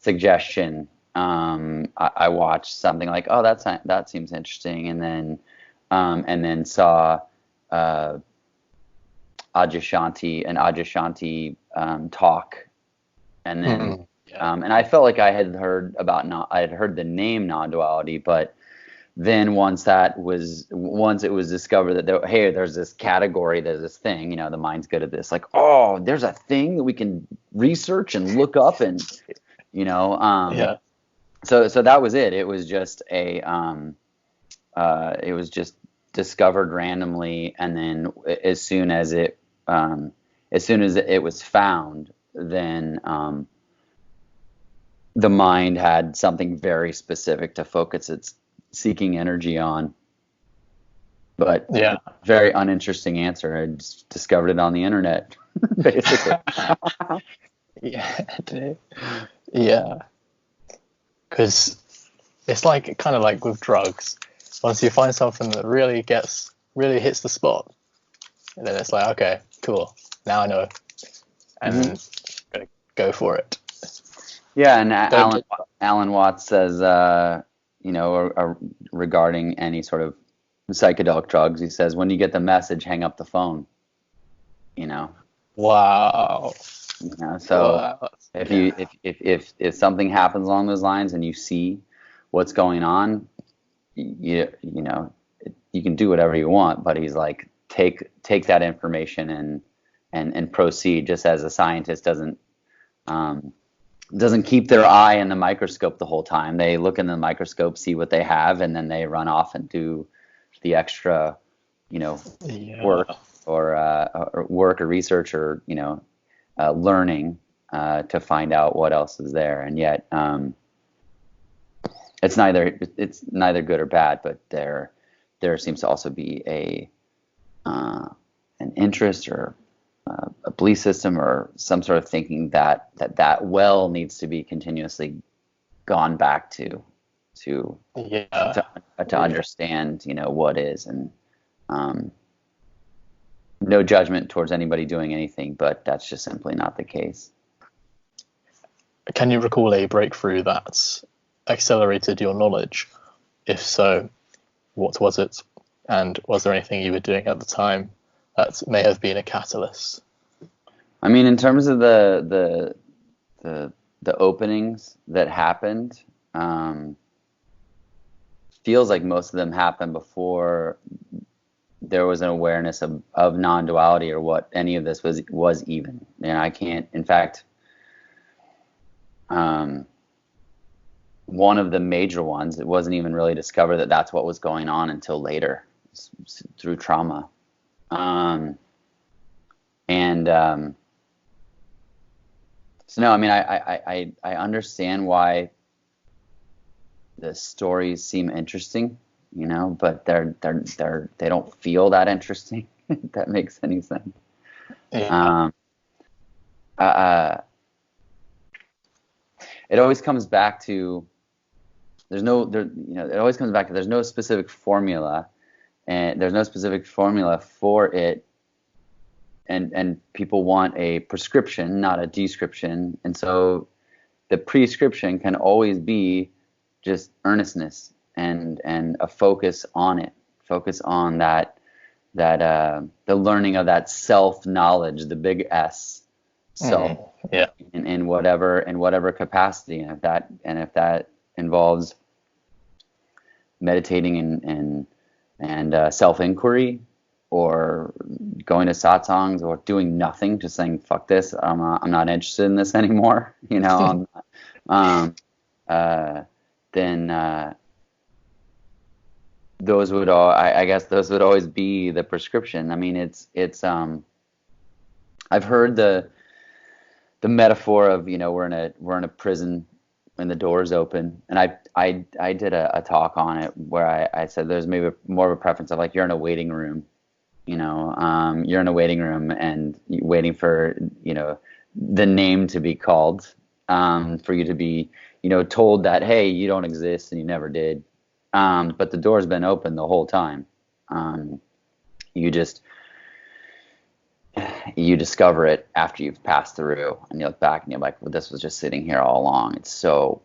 suggestion, I watched something like, oh, that seems interesting, and then saw Adyashanti talk, and then and I felt like I had heard the name non-duality, but then once it was discovered that there's this category, there's this thing, the mind's good at this, like, oh, there's a thing that we can research and look up, and So that was it. It was just it was just discovered randomly, and then as soon as it was found, then the mind had something very specific to focus its seeking energy on. But Yeah, very uninteresting answer. I just discovered it on the internet, basically. Yeah, because it's like kind of like with drugs. Once you find something that really hits the spot, and then it's like, okay, cool, now I know, and then gonna go for it. Yeah, and Alan Watts says, regarding any sort of psychedelic drugs, he says, when you get the message, hang up the phone. Wow. So if something happens along those lines and you see what's going on, you can do whatever you want, but he's like, take that information and proceed. Just as a scientist doesn't keep their eye in the microscope the whole time. They look in the microscope, see what they have, and then they run off and do the extra, work or research or learning to find out what else is there. And yet, it's neither good or bad, but there seems to also be an interest or a belief system or some sort of thinking that well needs to be continuously gone back to understand what is. And no judgment towards anybody doing anything, but that's just simply not the case. Can you recall a breakthrough that's accelerated your knowledge? If so, what was it? And was there anything you were doing at the time that may have been a catalyst? I mean, in terms of the openings that happened, feels like most of them happened before there was an awareness of non-duality or what any of this was even. And I can't, in fact, one of the major ones, it wasn't even really discovered that that's what was going on until later through trauma. So no, I mean, I understand why the stories seem interesting, but they don't feel that interesting. If that makes any sense. Yeah. It always comes back to there's no specific formula, and there's no specific formula for it. And people want a prescription, not a description. And so the prescription can always be just earnestness and a focus on it, focus on the learning of that self-knowledge, the big S, self, in whatever capacity. And if that involves meditating and self-inquiry, or going to satsangs, or doing nothing, just saying fuck this, I'm not interested in this anymore, then those would always be the prescription. I mean, it's I've heard the metaphor of we're in a prison and the door's open, and I did a talk on it where I said there's maybe more of a preference of like you're in a waiting room. You're in a waiting room and waiting for, the name to be called, for you to be, told that, hey, you don't exist and you never did. But the door's been open the whole time. You discover it after you've passed through, and you look back and you're like, well, this was just sitting here all along. It's so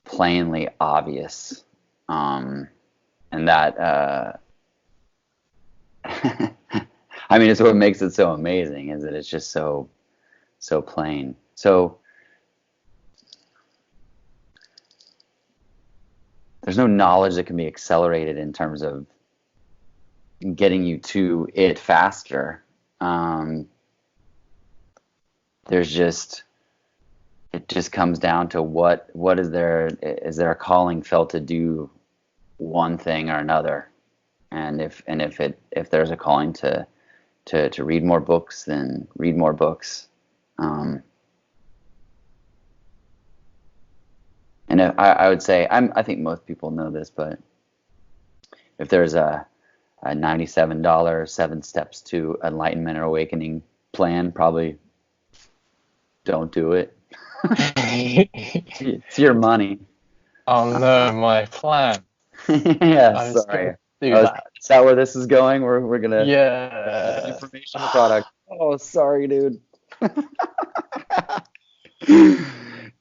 plainly obvious. And that, I mean, it's what makes it so amazing, is that it's just so plain. So there's no knowledge that can be accelerated in terms of getting you to it faster. There's just it just comes down to what is there a calling felt to do one thing or another, and if there's a calling to read more books, then read more books. And I would say, I think most people know this, but if there's a $97 7 steps to enlightenment or awakening plan, probably don't do it. It's your money. Oh no, my plan. Yeah, sorry. Is that where this is going? We're gonna information product. Oh, sorry, dude.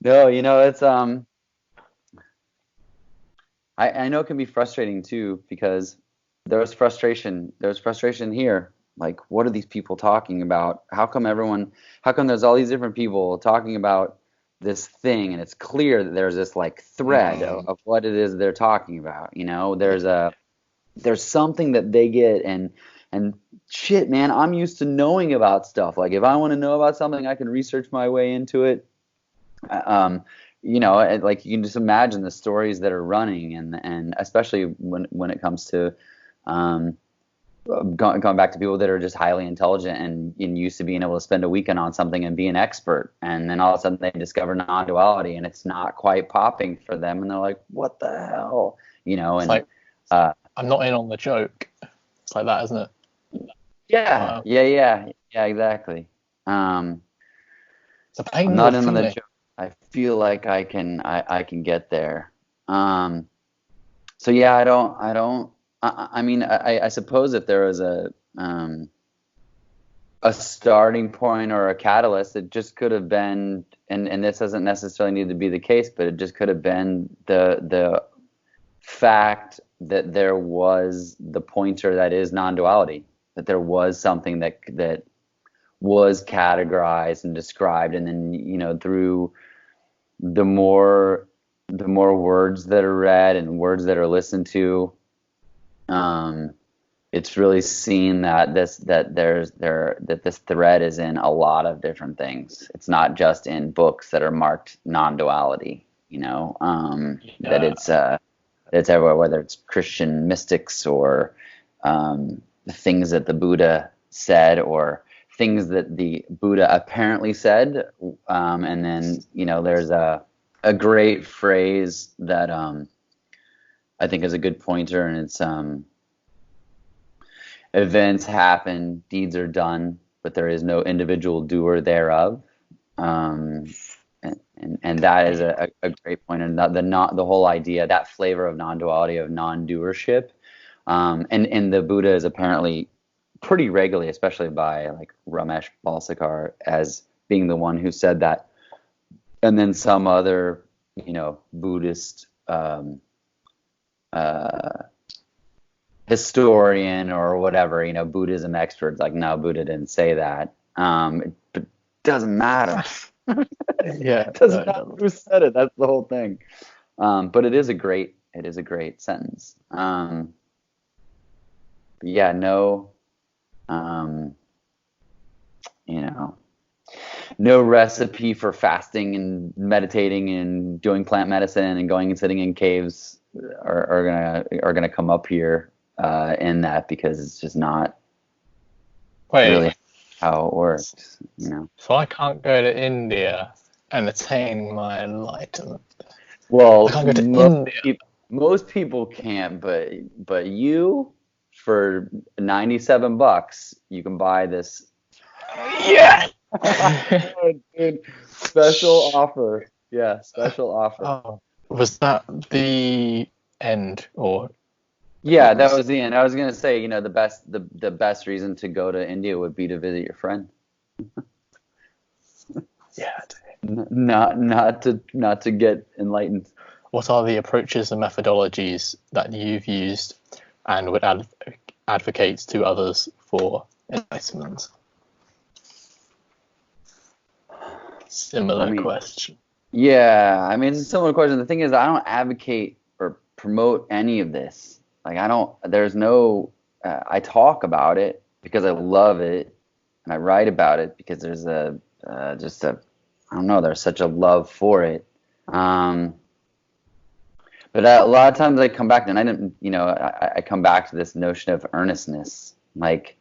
No, it's I know it can be frustrating too, because there's frustration here. Like, what are these people talking about? How come there's all these different people talking about this thing, and it's clear that there's this like thread of what it is they're talking about. There's something that they get, and shit, man, I'm used to knowing about stuff. Like, if I want to know about something, I can research my way into it. Like, you can just imagine the stories that are running, and especially when it comes to going back to people that are just highly intelligent and used to being able to spend a weekend on something and be an expert, and then all of a sudden they discover non-duality and it's not quite popping for them, and they're like, what the hell, It's like, I'm not in on the joke. It's like that, isn't it? Yeah. Yeah, exactly. It's a pain. I'm not in on the joke. I feel like I can get there. So yeah, I suppose if there was a starting point or a catalyst, it just could have been, and this doesn't necessarily need to be the case, but it just could have been the fact that there was the pointer that is non-duality, that there was something that was categorized and described, and then through the more words that are read and words that are listened to, it's really seen that this thread is in a lot of different things. It's not just in books that are marked non-duality, that it's everywhere, whether it's Christian mystics or things that the Buddha said, or things that the Buddha apparently said. And then, there's a great phrase that I think is a good pointer, and it's events happen, deeds are done, but there is no individual doer thereof. And that is a great point. And the whole idea, that flavor of non-duality, of non-doership, and the Buddha is apparently pretty regularly, especially by like Ramesh Balsekar, as being the one who said that. And then some other, Buddhist historian or whatever, Buddhism experts, like, no, Buddha didn't say that. But doesn't matter. Yeah, it doesn't matter who said it. That's the whole thing. But it is a great sentence. Yeah, no, no recipe for fasting and meditating and doing plant medicine and going and sitting in caves are gonna come up here in that, because it's just not really how it works. So I can't go to India and attain my enlightenment. Well, I can't go to India. Most people can't, but you, for $97, you can buy this. Yeah. Dude, special offer. Yeah, special offer. Oh, was that the end, or? Yeah, that was the end. I was gonna say, the best reason to go to India would be to visit your friend. Yeah. Not to get enlightened. What are the approaches and methodologies that you've used and would advocate to others for enlightenment? Similar question. Yeah, it's a similar question. The thing is, I don't advocate or promote any of this. Like, I talk about it because I love it, and I write about it because there's just a I don't know, there's such a love for it. But a lot of times I come back, and I come back to this notion of earnestness. Like,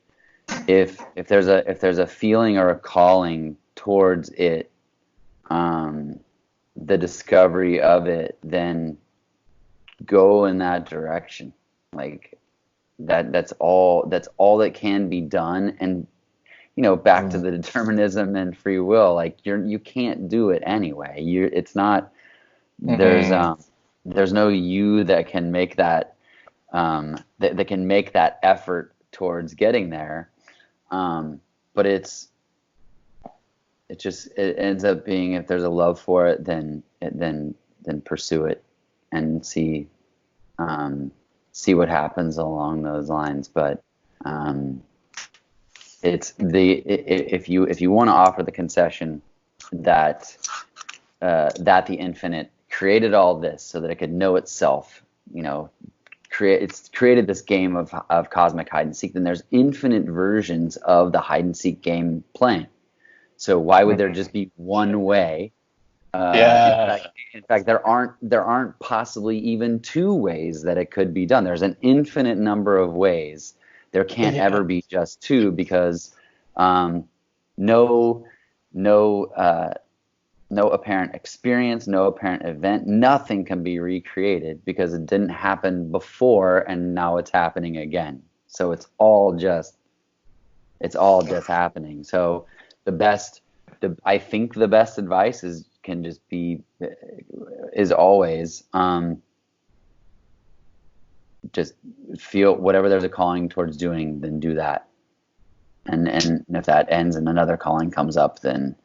if there's a feeling or a calling towards it, the discovery of it, then go in that direction. Like that's all that can be done. And back to the determinism and free will, like you can't do it anyway. It's not. There's no you that can make that that can make that effort towards getting there. But it ends up being, if there's a love for it, then pursue it and see what happens along those lines. But if you want to offer the concession that the infinite created all this so that it could know itself, it's created this game of cosmic hide and seek, then there's infinite versions of the hide and seek game playing. So why would there just be one way? In fact, there aren't possibly even two ways that it could be done. There's an infinite number of ways. There can't ever be just two, because no apparent experience, no apparent event, nothing can be recreated because it didn't happen before and now it's happening again. So it's all just happening. So I think the best advice is always just feel whatever there's a calling towards doing, then do that. And if that ends and another calling comes up, then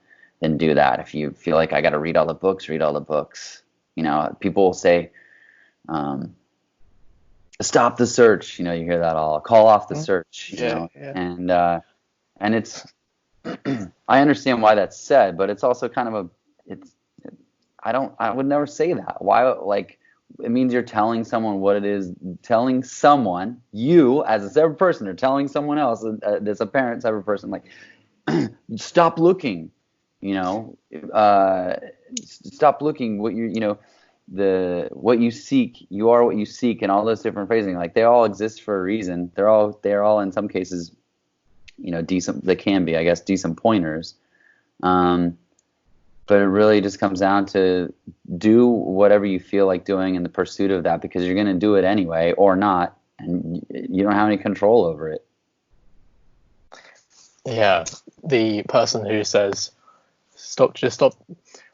do that. If you feel like I got to read all the books, read all the books. People will say, stop the search. You hear that all. Call off the search. And it's. I understand why that's said, but it's also kind of I would never say that. Why? Like, it means you're telling someone what it is. Telling someone, you as a separate person, or telling someone else that's a parent separate person, like, stop looking. Stop looking. What what you seek, you are what you seek, and all those different phrasing. Like, they all exist for a reason. They're all in some cases, decent. They can be, I guess, decent pointers. But it really just comes down to do whatever you feel like doing in the pursuit of that, because you're going to do it anyway or not, and you don't have any control over it. Yeah, the person who says stop,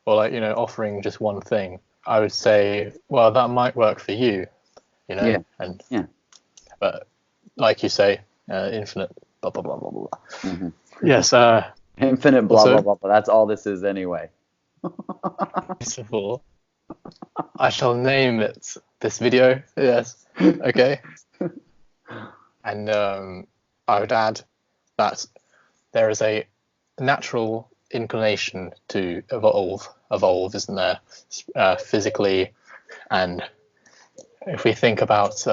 or offering just one thing, I would say, well, that might work for you, but like you say, infinite blah blah blah blah blah. Mm-hmm. Yes, infinite blah blah blah blah. That's all this is anyway. Beautiful. I shall name it this video. Yes. Okay. And I would add that there is a natural inclination to evolve, isn't there? Physically, and if we think about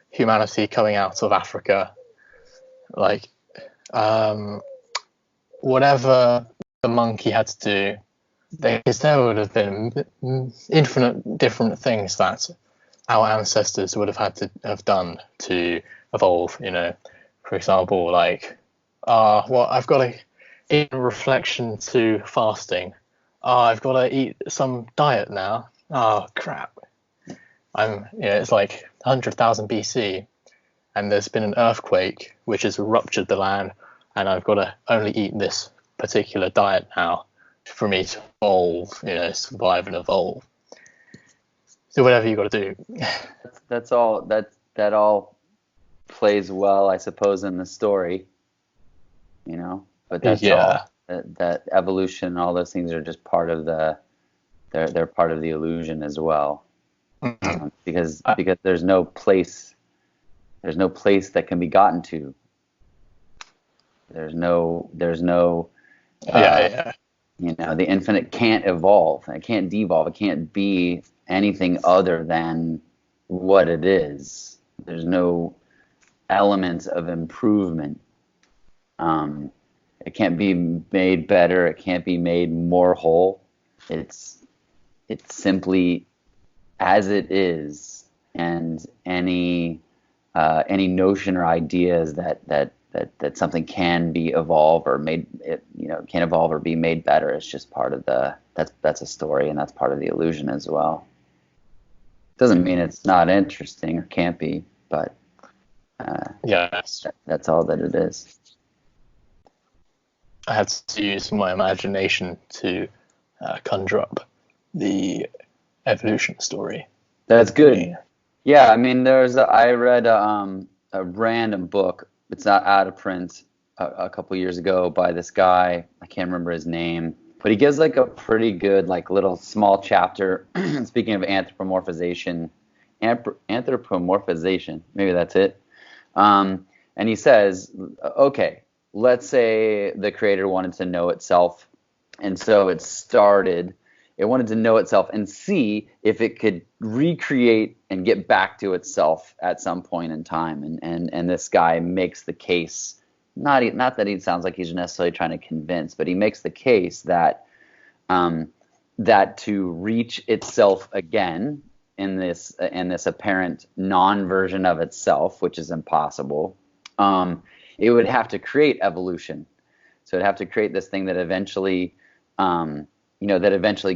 humanity coming out of Africa, like whatever the monkey had to do, because there would have been infinite different things that our ancestors would have had to have done to evolve. For example, like, I've got to eat in reflection to fasting. I've got to eat some diet now. Oh crap! It's like 100,000 BC, and there's been an earthquake which has ruptured the land, and I've got to only eat this particular diet now for me to evolve, survive and evolve. So whatever you got to do. That's all. That all plays well, I suppose, in the story. But that's all. That evolution, all those things are just part of they're part of the illusion as well. Mm-hmm. Because there's no place that can be gotten to. There's no the infinite can't evolve. It can't devolve. It can't be anything other than what it is. There's no elements of improvement. It can't be made better. It can't be made more whole. It's simply as it is, and any notion or ideas that something can be evolved or made, can evolve or be made better. It's just part of that's a story, and that's part of the illusion as well. Doesn't mean it's not interesting or can't be, but that's all that it is. I had to use my imagination to conjure up the evolution story. That's good. Yeah, I mean, I read a random book. It's not out of print a couple years ago by this guy. I can't remember his name, but he gives like a pretty good like little small chapter. Speaking of anthropomorphization, maybe that's it. And he says, okay, let's say the creator wanted to know itself, and so it wanted to know itself and see if it could recreate and get back to itself at some point in time. And this guy makes the case, not that he sounds like he's necessarily trying to convince, but he makes the case that that to reach itself again in this apparent non-version of itself, which is impossible, it would have to create evolution. So it'd have to create this thing that eventually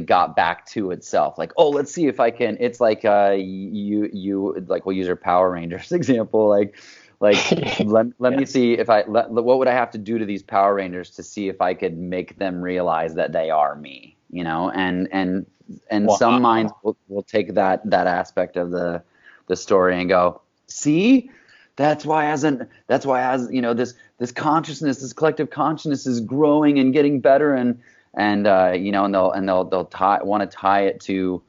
got back to itself. Like, oh, let's see if I can. It's like you like, we'll use your Power Rangers example. Like let me see if what would I have to do to these Power Rangers to see if I could make them realize that they are me, and wow. Some minds will take that aspect of the story and go, see, that's why as this consciousness, this collective consciousness is growing and getting better, and they'll want to tie it to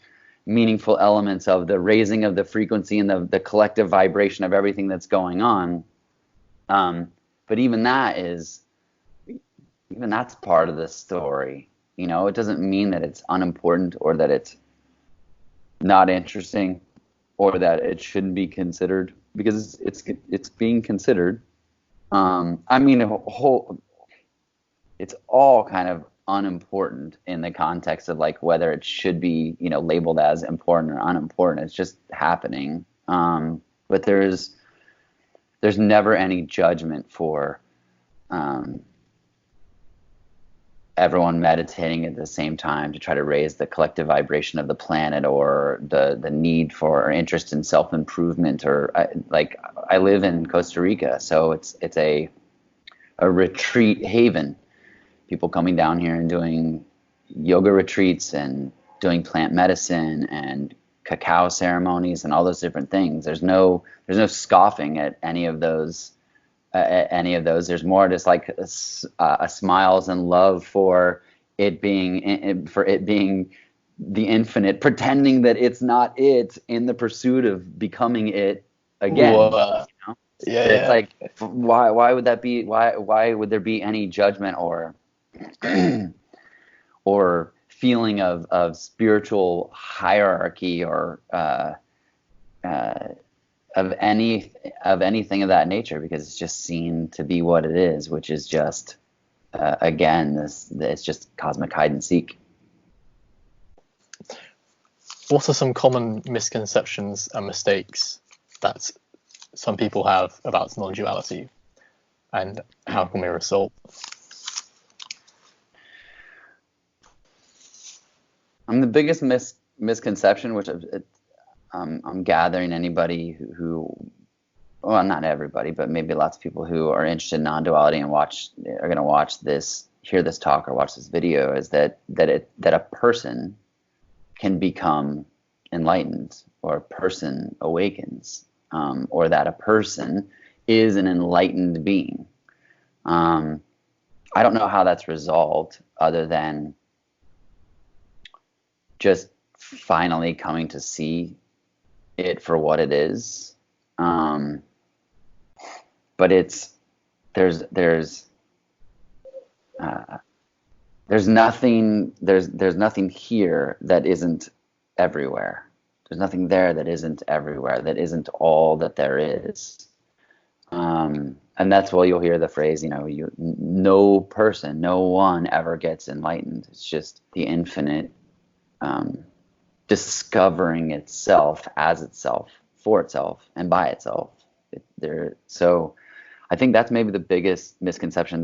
meaningful elements of the raising of the frequency and the collective vibration of everything that's going on. But even that's part of the story. It doesn't mean that it's unimportant or that it's not interesting or that it shouldn't be considered, because it's being considered. It's all kind of unimportant in the context of like whether it should be labeled as important or unimportant. It's just happening. But there's never any judgment for everyone meditating at the same time to try to raise the collective vibration of the planet, or the need for or interest in self-improvement, or I live in Costa Rica, so it's a retreat haven. People coming down here and doing yoga retreats and doing plant medicine and cacao ceremonies and all those different things. There's no scoffing at any of those. There's more just like a smiles and love for it being the infinite, pretending that it's not it in the pursuit of becoming it again. It's like, why would that be? Why would there be any judgment or feeling of spiritual hierarchy or of anything of that nature? Because it's just seen to be what it is, which is just it's just cosmic hide and seek. What are some common misconceptions and mistakes that some people have about non-duality, and how can we resolve? The biggest misconception, which I'm gathering anybody who, well, not everybody, but maybe lots of people who are interested in non-duality and are going to hear this talk or watch this video, is that a person can become enlightened, or a person awakens, or that a person is an enlightened being. I don't know how that's resolved, other than just finally coming to see it for what it is. But there's nothing here that isn't everywhere. There's nothing there that isn't everywhere, that isn't all that there is. and that's why you'll hear the phrase, no person, no one ever gets enlightened. It's just the infinite discovering itself as itself, for itself, and by itself. So I think that's maybe the biggest misconception.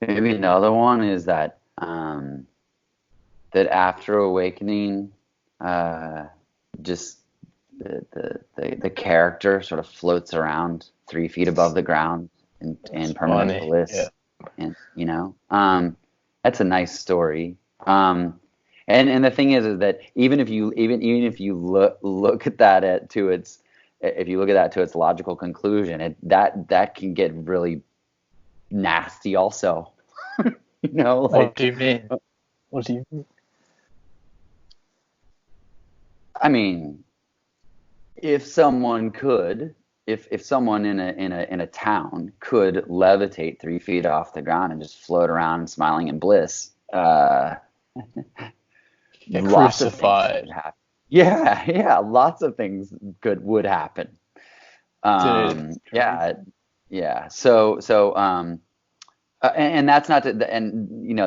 Maybe another one is that that after awakening, just the character sort of floats around 3 feet above the ground in permanent bliss. Yeah. And that's a nice story. And the thing is that even if you look at that to its logical conclusion, that can get really nasty also. What do you mean? What do you mean? I mean, if someone in a town could levitate 3 feet off the ground and just float around smiling in bliss, Get crucified. Yeah, lots of things would happen. Yeah. So and that's not to,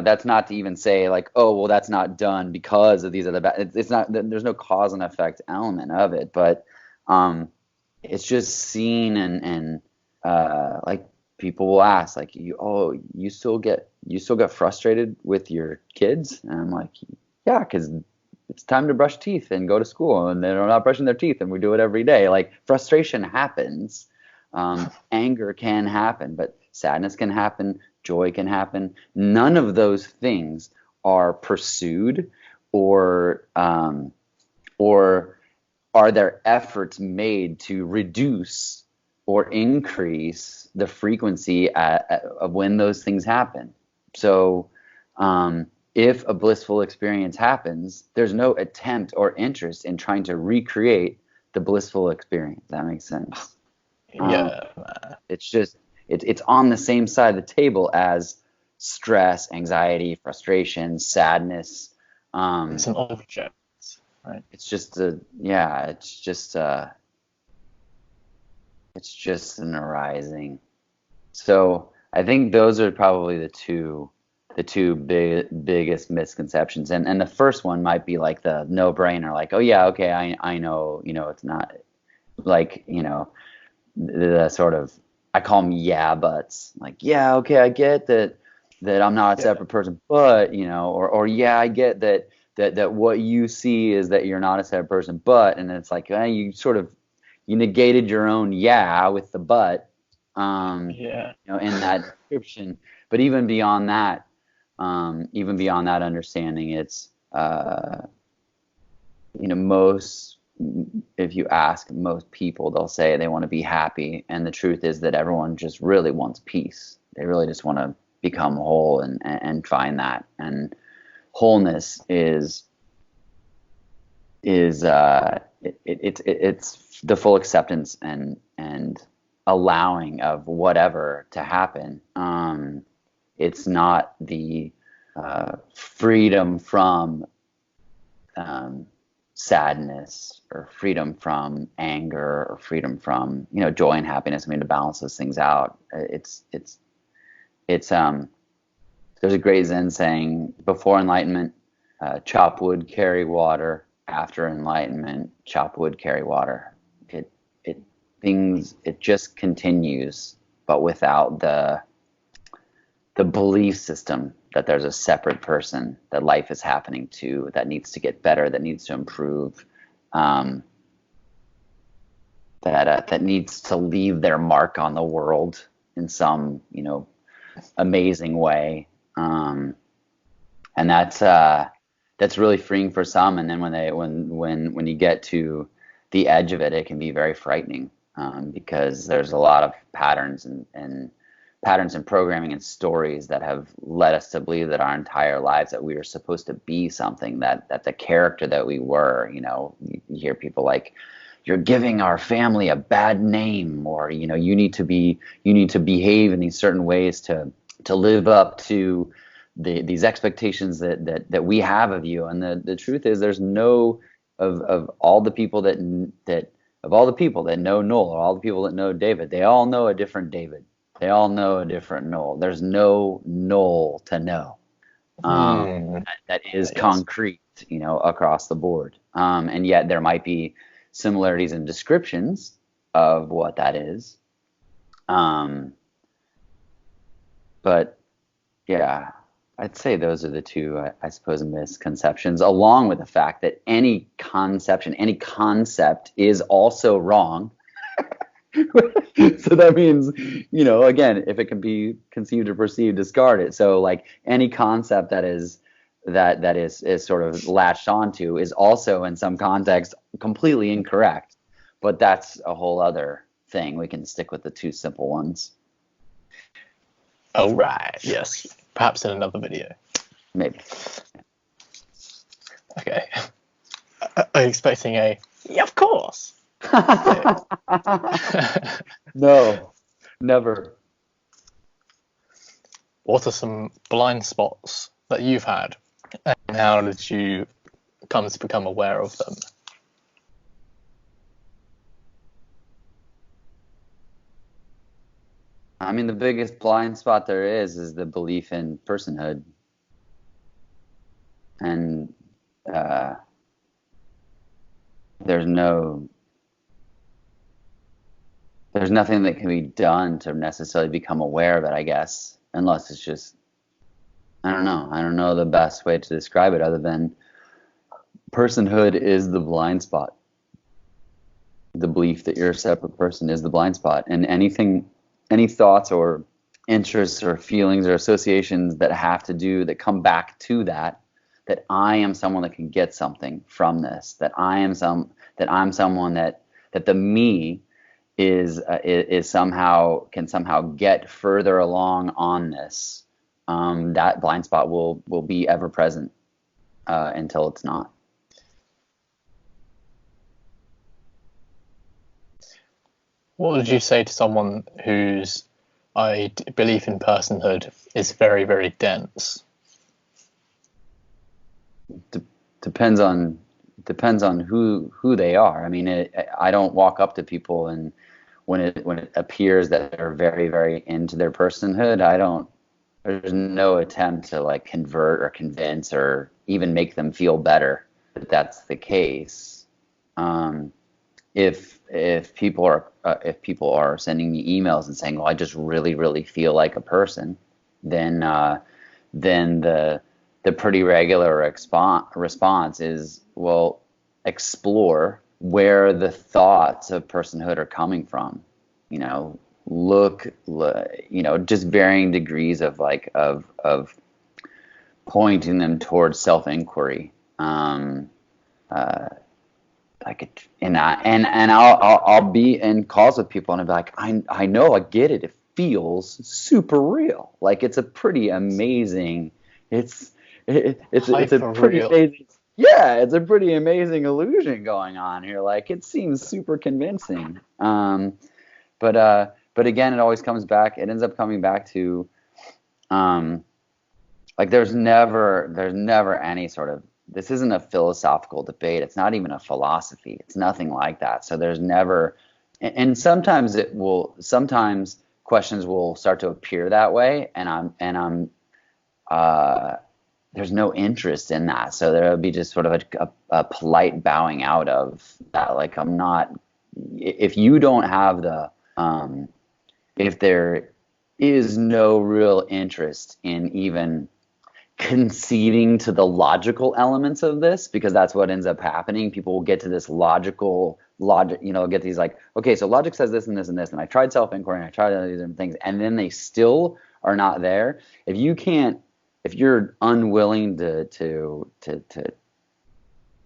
that's not to even say like, oh well, that's not done because of these other bad. It's not. There's no cause and effect element of it, but it's just seen and like people will ask like, you still get frustrated with your kids, and I'm like, yeah, because it's time to brush teeth and go to school, and they're not brushing their teeth, and we do it every day. Like, frustration happens, anger can happen, but sadness can happen, joy can happen. None of those things are pursued, or are there efforts made to reduce or increase the frequency of when those things happen. So if a blissful experience happens, there's no attempt or interest in trying to recreate the blissful experience. That makes sense. Yeah. It's just, it's on the same side of the table as stress, anxiety, frustration, sadness. It's an object, right? It's just an arising. So I think those are probably the two biggest misconceptions. And the first one might be like the no-brainer, like, oh yeah, okay, I know, it's not like, the sort of, I call them yeah buts, like, yeah, okay, I get that I'm not a separate person, but or yeah, I get that what you see is that you're not a separate person, but, and it's like, you negated your own yeah with the but, in that description. But even beyond that understanding, it's if you ask most people, they'll say they want to be happy, and the truth is that everyone just really wants peace. They really just want to become whole and find that. And wholeness is it's the full acceptance and allowing of whatever to happen. It's not the freedom from sadness, or freedom from anger, or freedom from joy and happiness. I mean, to balance those things out, it's there's a great Zen saying: before enlightenment, chop wood, carry water. After enlightenment, chop wood, carry water. It just continues, but without the belief system that there's a separate person that life is happening to, that needs to get better, that needs to improve, that needs to leave their mark on the world in some amazing way, and that's really freeing for some. And then when you get to the edge of it, it can be very frightening, because there's a lot of patterns and programming and stories that have led us to believe that our entire lives that we were supposed to be something, that the character that we were. You hear people like, you're giving our family a bad name, or you need to behave in these certain ways to live up to these expectations that we have of you. And the truth is, there's no of all the people that of all the people that know Noel, or all the people that know David, they all know a different David. They all know a different Noel. There's no Noel to know. That is concrete, across the board. And yet there might be similarities in descriptions of what that is. But yeah, I'd say those are the two, I suppose, misconceptions, along with the fact that any concept is also wrong. So that means, again, if it can be conceived or perceived, discard it. So like any concept that is sort of latched onto is also in some context completely incorrect. But that's a whole other thing. We can stick with the two simple ones. Oh, right. Yes. Perhaps in another video. Maybe. Okay. Are you expecting a, yeah, of course? No, never. What are some blind spots that you've had, and how did you come to become aware of them? I mean, the biggest blind spot there is the belief in personhood. And there's nothing that can be done to necessarily become aware of it, I guess, unless it's just, I don't know the best way to describe it other than personhood is the blind spot. The belief that you're a separate person is the blind spot. And any thoughts or interests or feelings or associations that come back to that I am someone that can get something from this, that I'm someone that the me is somehow get further along on this. That blind spot will be ever present until it's not. What would you say to someone whose belief in personhood is very, very dense? Depends on who they are. I mean, I don't walk up to people and when it appears that they're very, very into their personhood, there's no attempt to like convert or convince or even make them feel better that that's the case. If people are sending me emails and saying, "Well, I just really, really feel like a person," then the pretty regular response is, well, explore where the thoughts of personhood are coming from. Look, just varying degrees of pointing them towards self-inquiry. I'll be in calls with people and I'll be like, I know, I get it. It feels super real. Like it's a pretty amazing. It's a pretty amazing. Yeah, it's a pretty amazing illusion going on here. Like it seems super convincing. But again, it always comes back. It ends up coming back to, like there's never any sort of. This isn't a philosophical debate. It's not even a philosophy. It's nothing like that. So there's never, and sometimes questions will start to appear that way, and there's no interest in that. So there will be just sort of a polite bowing out of that. Like I'm not, if you don't have the, if there is no real interest in even conceding to the logical elements of this, because that's what ends up happening. People will get to this logic, get these like, okay, so logic says this and this and this, and I tried self-inquiry and I tried all these different things, and then they still are not there. If you're unwilling to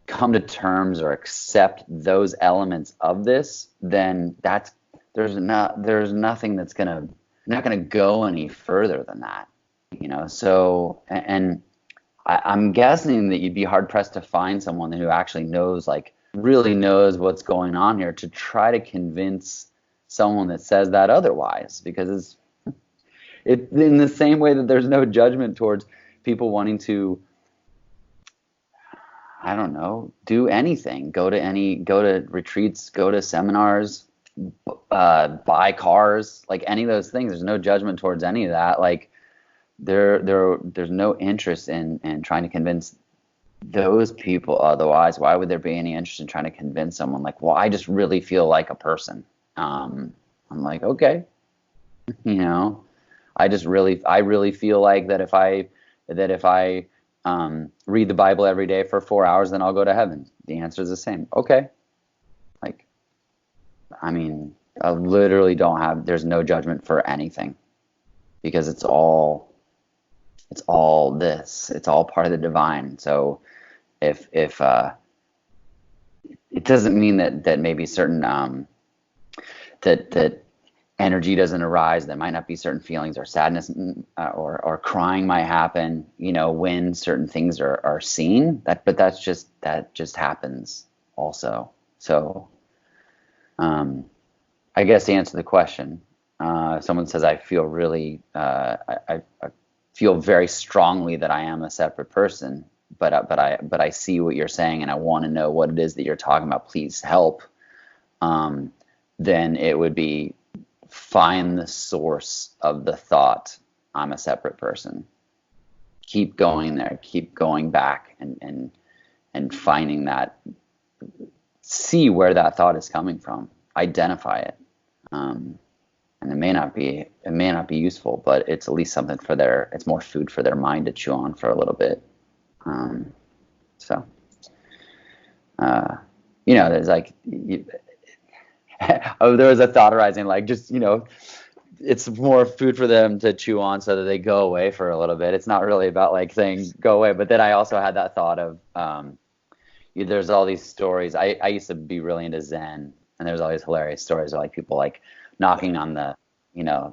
come to terms or accept those elements of this, then there's nothing that's not gonna go any further than that. So, and I'm guessing that you'd be hard pressed to find someone who actually really knows what's going on here to try to convince someone that says that otherwise, because it's in the same way that there's no judgment towards people wanting to I don't know, do anything. Go to retreats, go to seminars, buy cars, like any of those things. There's no judgment towards any of that. Like there's no interest in trying to convince those people otherwise. Why would there be any interest in trying to convince someone like, well, I just really feel like a person? I'm like, okay, I really feel like that if I read the Bible every day for 4 hours, then I'll go to heaven. The answer is the same. Okay. Like, I mean, I literally there's no judgment for anything, because it's all this. It's all part of the divine. So if it doesn't mean that maybe certain that energy doesn't arise, there might not be certain feelings or sadness or crying might happen, when certain things are seen. That just happens also. So I guess to answer the question, someone says, I feel really I feel very strongly that I am a separate person, but I see what you're saying and I want to know what it is that you're talking about. Please help. Then it would be, find the source of the thought, I'm a separate person. Keep going there, keep going back and finding that, see where that thought is coming from, identify it. And it may not be useful, but it's at least something it's more food for their mind to chew on for a little bit. There's like, there was a thought arising, like, just, it's more food for them to chew on so that they go away for a little bit. It's not really about like saying go away. But then I also had that thought of, there's all these stories. I used to be really into Zen, and there's all these hilarious stories of like people like knocking on the,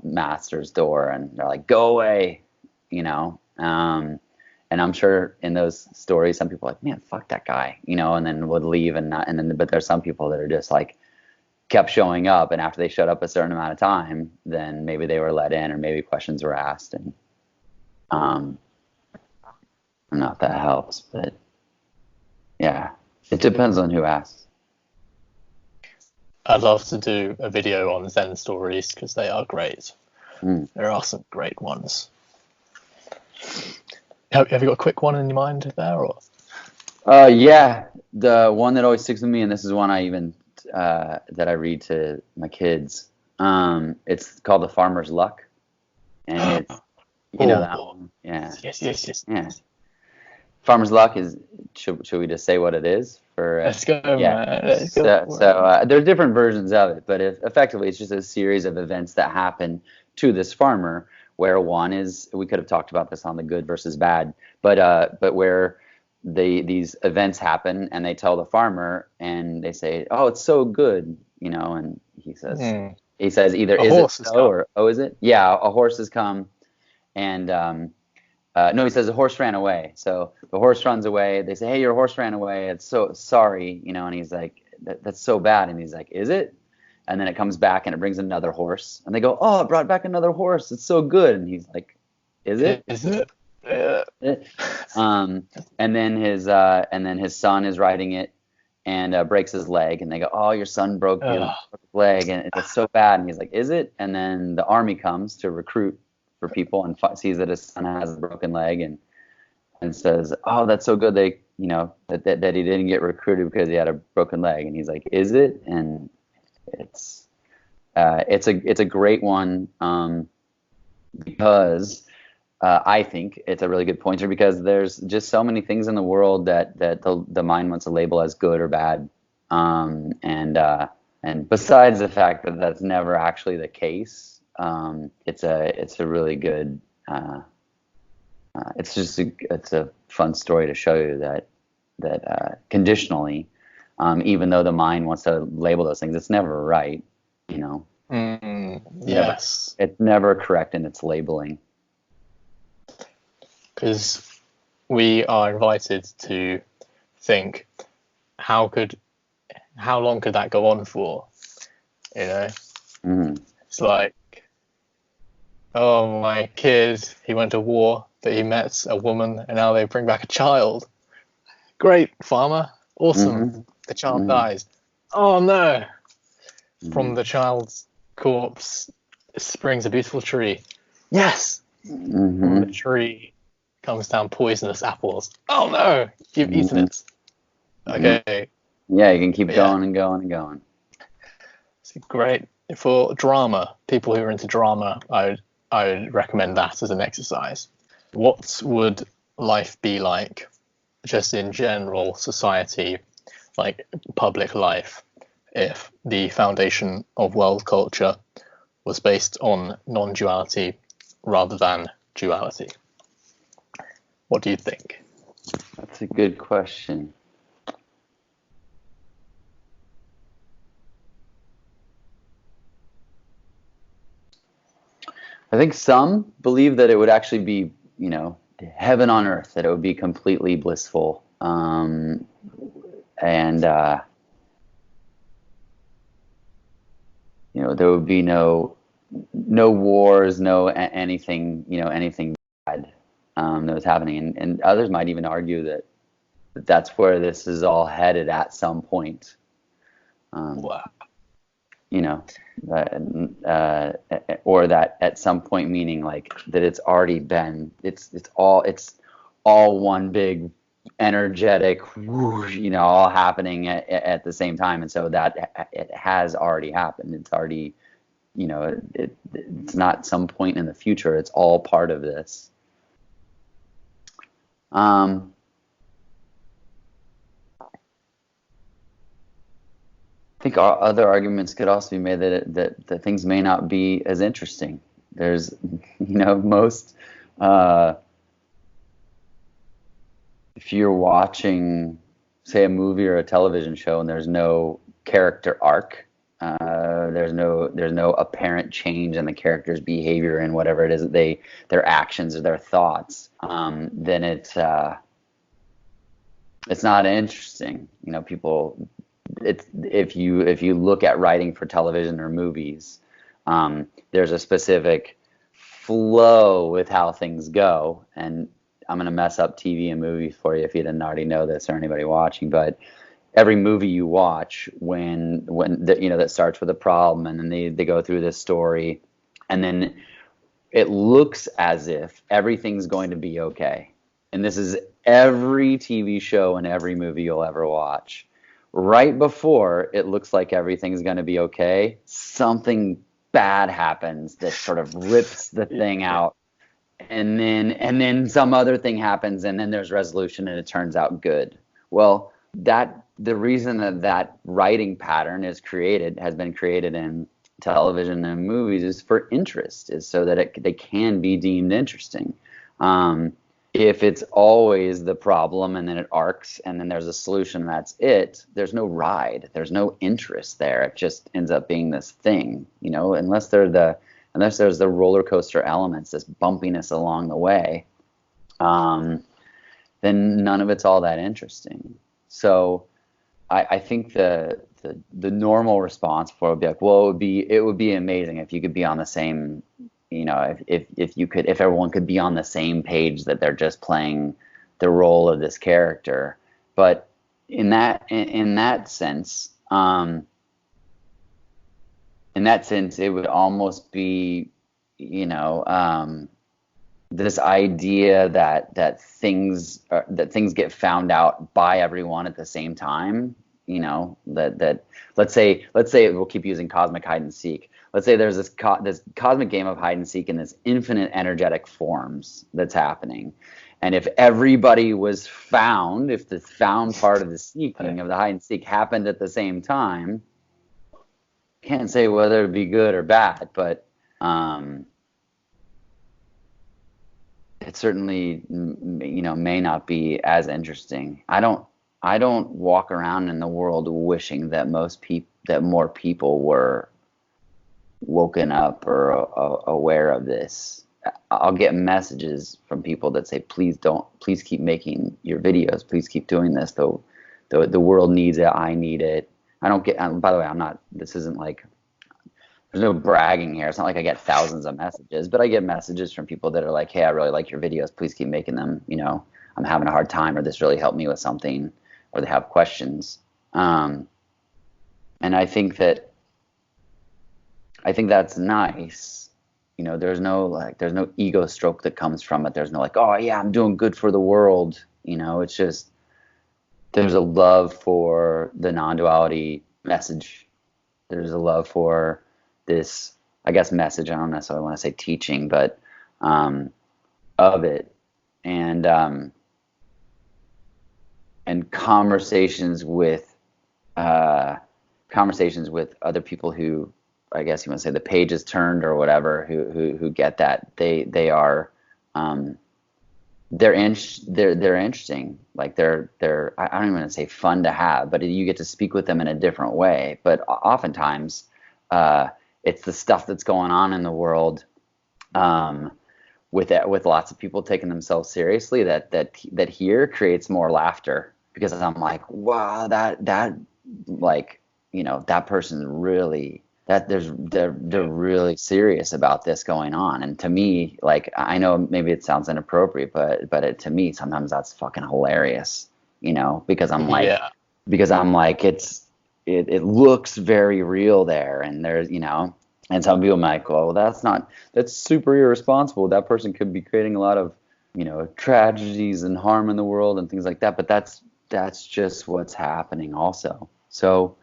master's door, and they're like, go away, and I'm sure in those stories, some people are like, man, fuck that guy, and then would leave but there's some people that are just like, kept showing up, and after they showed up a certain amount of time, then maybe they were let in, or maybe questions were asked, and not that helps, but yeah, it depends on who asks. I'd love to do a video on Zen stories because they are great. There are some great ones. Have you got a quick one in your mind there, or? Yeah, the one that always sticks with me, and this is one I even that I read to my kids. It's called The Farmer's Luck, and it's that one. Yeah. Yes. Yeah. Farmer's Luck is. Should we just say what it is? Let's go, man. Let's So go. there are different versions of it, but effectively it's just a series of events that happen to this farmer, where one is, we could have talked about this on the good versus bad, but where these events happen, and they tell the farmer, and they say, oh, it's so good, and he says either is it so, or oh, is it? Yeah, a horse has come, and no, he says a horse ran away. So the horse runs away. They say, hey, your horse ran away. It's so sorry, and he's like, that's so bad. And he's like, is it? And then it comes back, and it brings another horse. And they go, oh, it brought back another horse. It's so good. And he's like, is it? Is it? Yeah. And then his son is riding it and breaks his leg. And they go, oh, your son broke his leg, and it's so bad. And he's like, is it? And then the army comes to recruit for people, and sees that his son has a broken leg, and says, oh, that's so good, they that he didn't get recruited because he had a broken leg. And he's like, is it? And it's a great one, because I think it's a really good pointer, because there's just so many things in the world that the mind wants to label as good or bad, and besides the fact that that's never actually the case. It's a really good. It's a fun story to show you that conditionally, even though the mind wants to label those things, it's never right. Yes, it's never correct in its labeling. Because we are invited to think, how long could that go on for? It's like, oh, my kid, he went to war, but he met a woman, and now they bring back a child. Great, farmer. Awesome. Mm-hmm. The child Mm-hmm. dies. Oh no. Mm-hmm. From the child's corpse springs a beautiful tree. Yes. Mm-hmm. From the tree comes down poisonous apples. Oh no, you've eaten it. Okay. Yeah, you can keep But going and going and going. It's great. For drama, people who are into drama, I would recommend that as an exercise. What would life be like, just in general society, like public life, if the foundation of world culture was based on non-duality rather than duality? What do you think? That's a good question. I think some believe that it would actually be, heaven on earth, that it would be completely blissful. There would be no wars, no anything, anything bad that was happening. And others might even argue that that's where this is all headed at some point. Wow. Or that at some point, meaning like that it's already been, it's all one big energetic whoosh, all happening at the same time, and so that it has already happened. It's already, it's not some point in the future. It's all part of this. I think other arguments could also be made that things may not be as interesting. There's, most, if you're watching, say, a movie or a television show and there's no character arc, there's no apparent change in the character's behavior and whatever it is that their actions or their thoughts, then it's not interesting. People. If you look at writing for television or movies, there's a specific flow with how things go. And I'm going to mess up TV and movies for you if you didn't already know this, or anybody watching, but every movie you watch, when that starts with a problem, and then they go through this story, and then it looks as if everything's going to be okay. And this is every TV show and every movie you'll ever watch. Right before it looks like everything's going to be okay, something bad happens that sort of rips the thing out, and then some other thing happens, and then there's resolution, and it turns out good. Well, the reason that writing pattern has been created in television and movies is for interest, is so that they can be deemed interesting. If it's always the problem and then it arcs and then there's a solution, that's it, there's no ride, there's no interest there. It just ends up being this thing, unless there's the roller coaster elements, this bumpiness along the way, then none of it's all that interesting. So I think the normal response for it would be like, well, it would be amazing if you could be on the same, if everyone could be on the same page, that they're just playing the role of this character. But in that sense, it would almost be, this idea that things get found out by everyone at the same time. That let's say we'll keep using cosmic hide and seek. Let's say there's this cosmic game of hide and seek in this infinite energetic forms that's happening. And if everybody was found, if the found part of the seeking of the hide and seek happened at the same time, can't say whether it'd be good or bad, but it certainly, may not be as interesting. I don't walk around in the world wishing that more people were woken up or aware of this. I'll get messages from people that say, please keep making your videos, please keep doing this, though the world needs it, I need it. I don't get, by the way, this isn't like, there's no bragging here. It's not like I get thousands of messages, but I get messages from people that are like, hey, I really like your videos, please keep making them. I'm having a hard time, or this really helped me with something, or they have questions. And I think that's nice. There's no ego stroke that comes from it. There's no like, oh yeah, I'm doing good for the world. It's just, there's a love for the non-duality message. There's a love for this, I guess, message. I don't necessarily want to say teaching, but of it, and conversations with other people who, I guess you want to say, the page is turned or whatever, who get that. They are they're interesting. Like they're I don't even want to say fun to have, but you get to speak with them in a different way. But oftentimes it's the stuff that's going on in the world with lots of people taking themselves seriously that here creates more laughter, because I'm like, wow, that like, that person's really, that they're really serious about this going on. And to me, like, I know maybe it sounds inappropriate, but to me sometimes that's fucking hilarious, because I'm like, it looks very real there, and there's, and some people might go, well, that's super irresponsible. That person could be creating a lot of, tragedies and harm in the world and things like that. But that's just what's happening also. So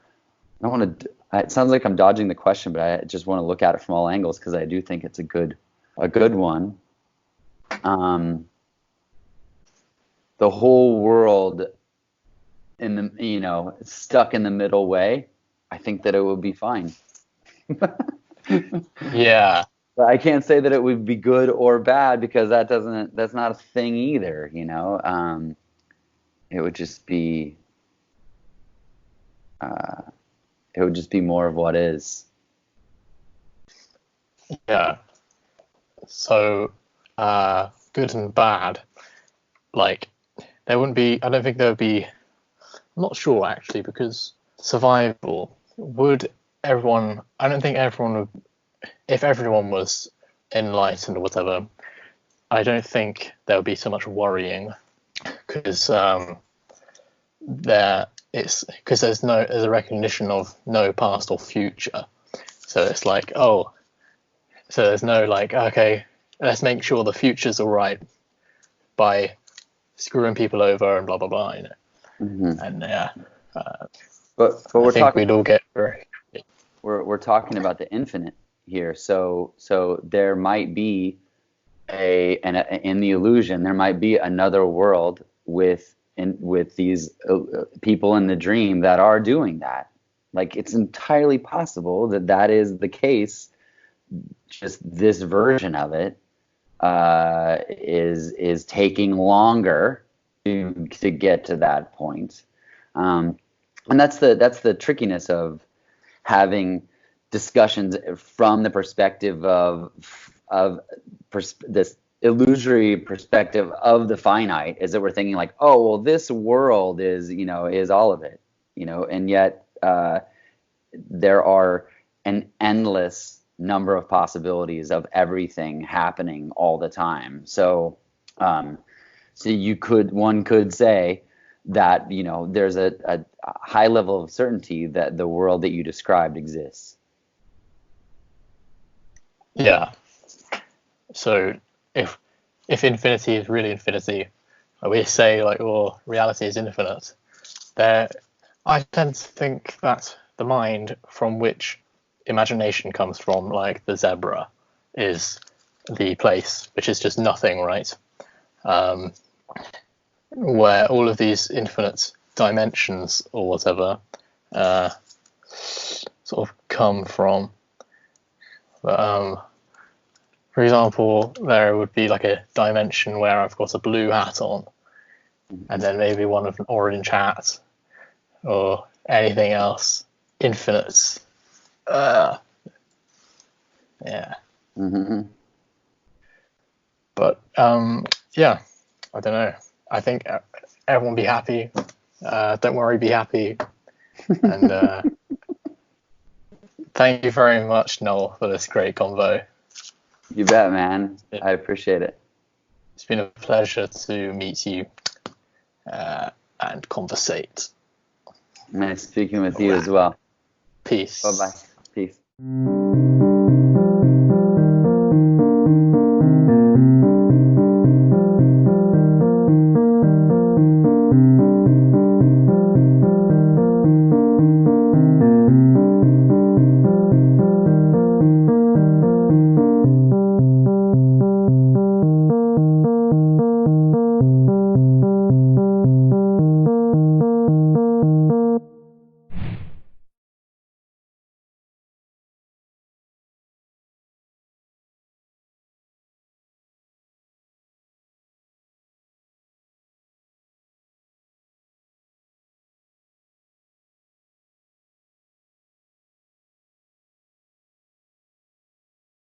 I don't want to, it sounds like I'm dodging the question, but I just want to look at it from all angles, because I do think it's a good one. The whole world in the, stuck in the middle way, I think that it would be fine. Yeah. But I can't say that it would be good or bad, because that's not a thing either, it would just be more of what is. Yeah. So good and bad, like, there wouldn't be, I don't think there would be, I'm not sure actually, because survival, I don't think everyone would, if everyone was enlightened or whatever, I don't think there would be so much worrying, because there's a recognition of no past or future. So it's like, so there's no like, okay, let's make sure the future's all right by screwing people over and blah blah blah, Mm-hmm. And yeah, but we'd all get very. We're talking about the infinite here, so there might be in the illusion, there might be another world with these people in the dream that are doing that. Like, it's entirely possible that is the case. Just this version of it is taking longer to get to that point, and that's the trickiness of having discussions from the perspective of this illusory perspective of the finite, is that we're thinking like, oh well, this world is all of it, and yet there are an endless number of possibilities of everything happening all the time. So one could say that there's a high level of certainty that the world that you described exists. Yeah. So if infinity is really infinity, we say like, well, reality is infinite, I tend to think that the mind from which imagination comes from, like the zebra, is the place which is just nothing, right? Where all of these infinite dimensions or whatever sort of come from. But, for example, there would be like a dimension where I've got a blue hat on, and then maybe one of an orange hat, or anything else infinite. Yeah. Mm-hmm. But yeah, I don't know. I think everyone be happy. Don't worry, be happy. And thank you very much, Noel, for this great convo. You bet, man. I appreciate it. It's been a pleasure to meet you and conversate. Nice speaking with you as well. Peace. Bye-bye. Peace.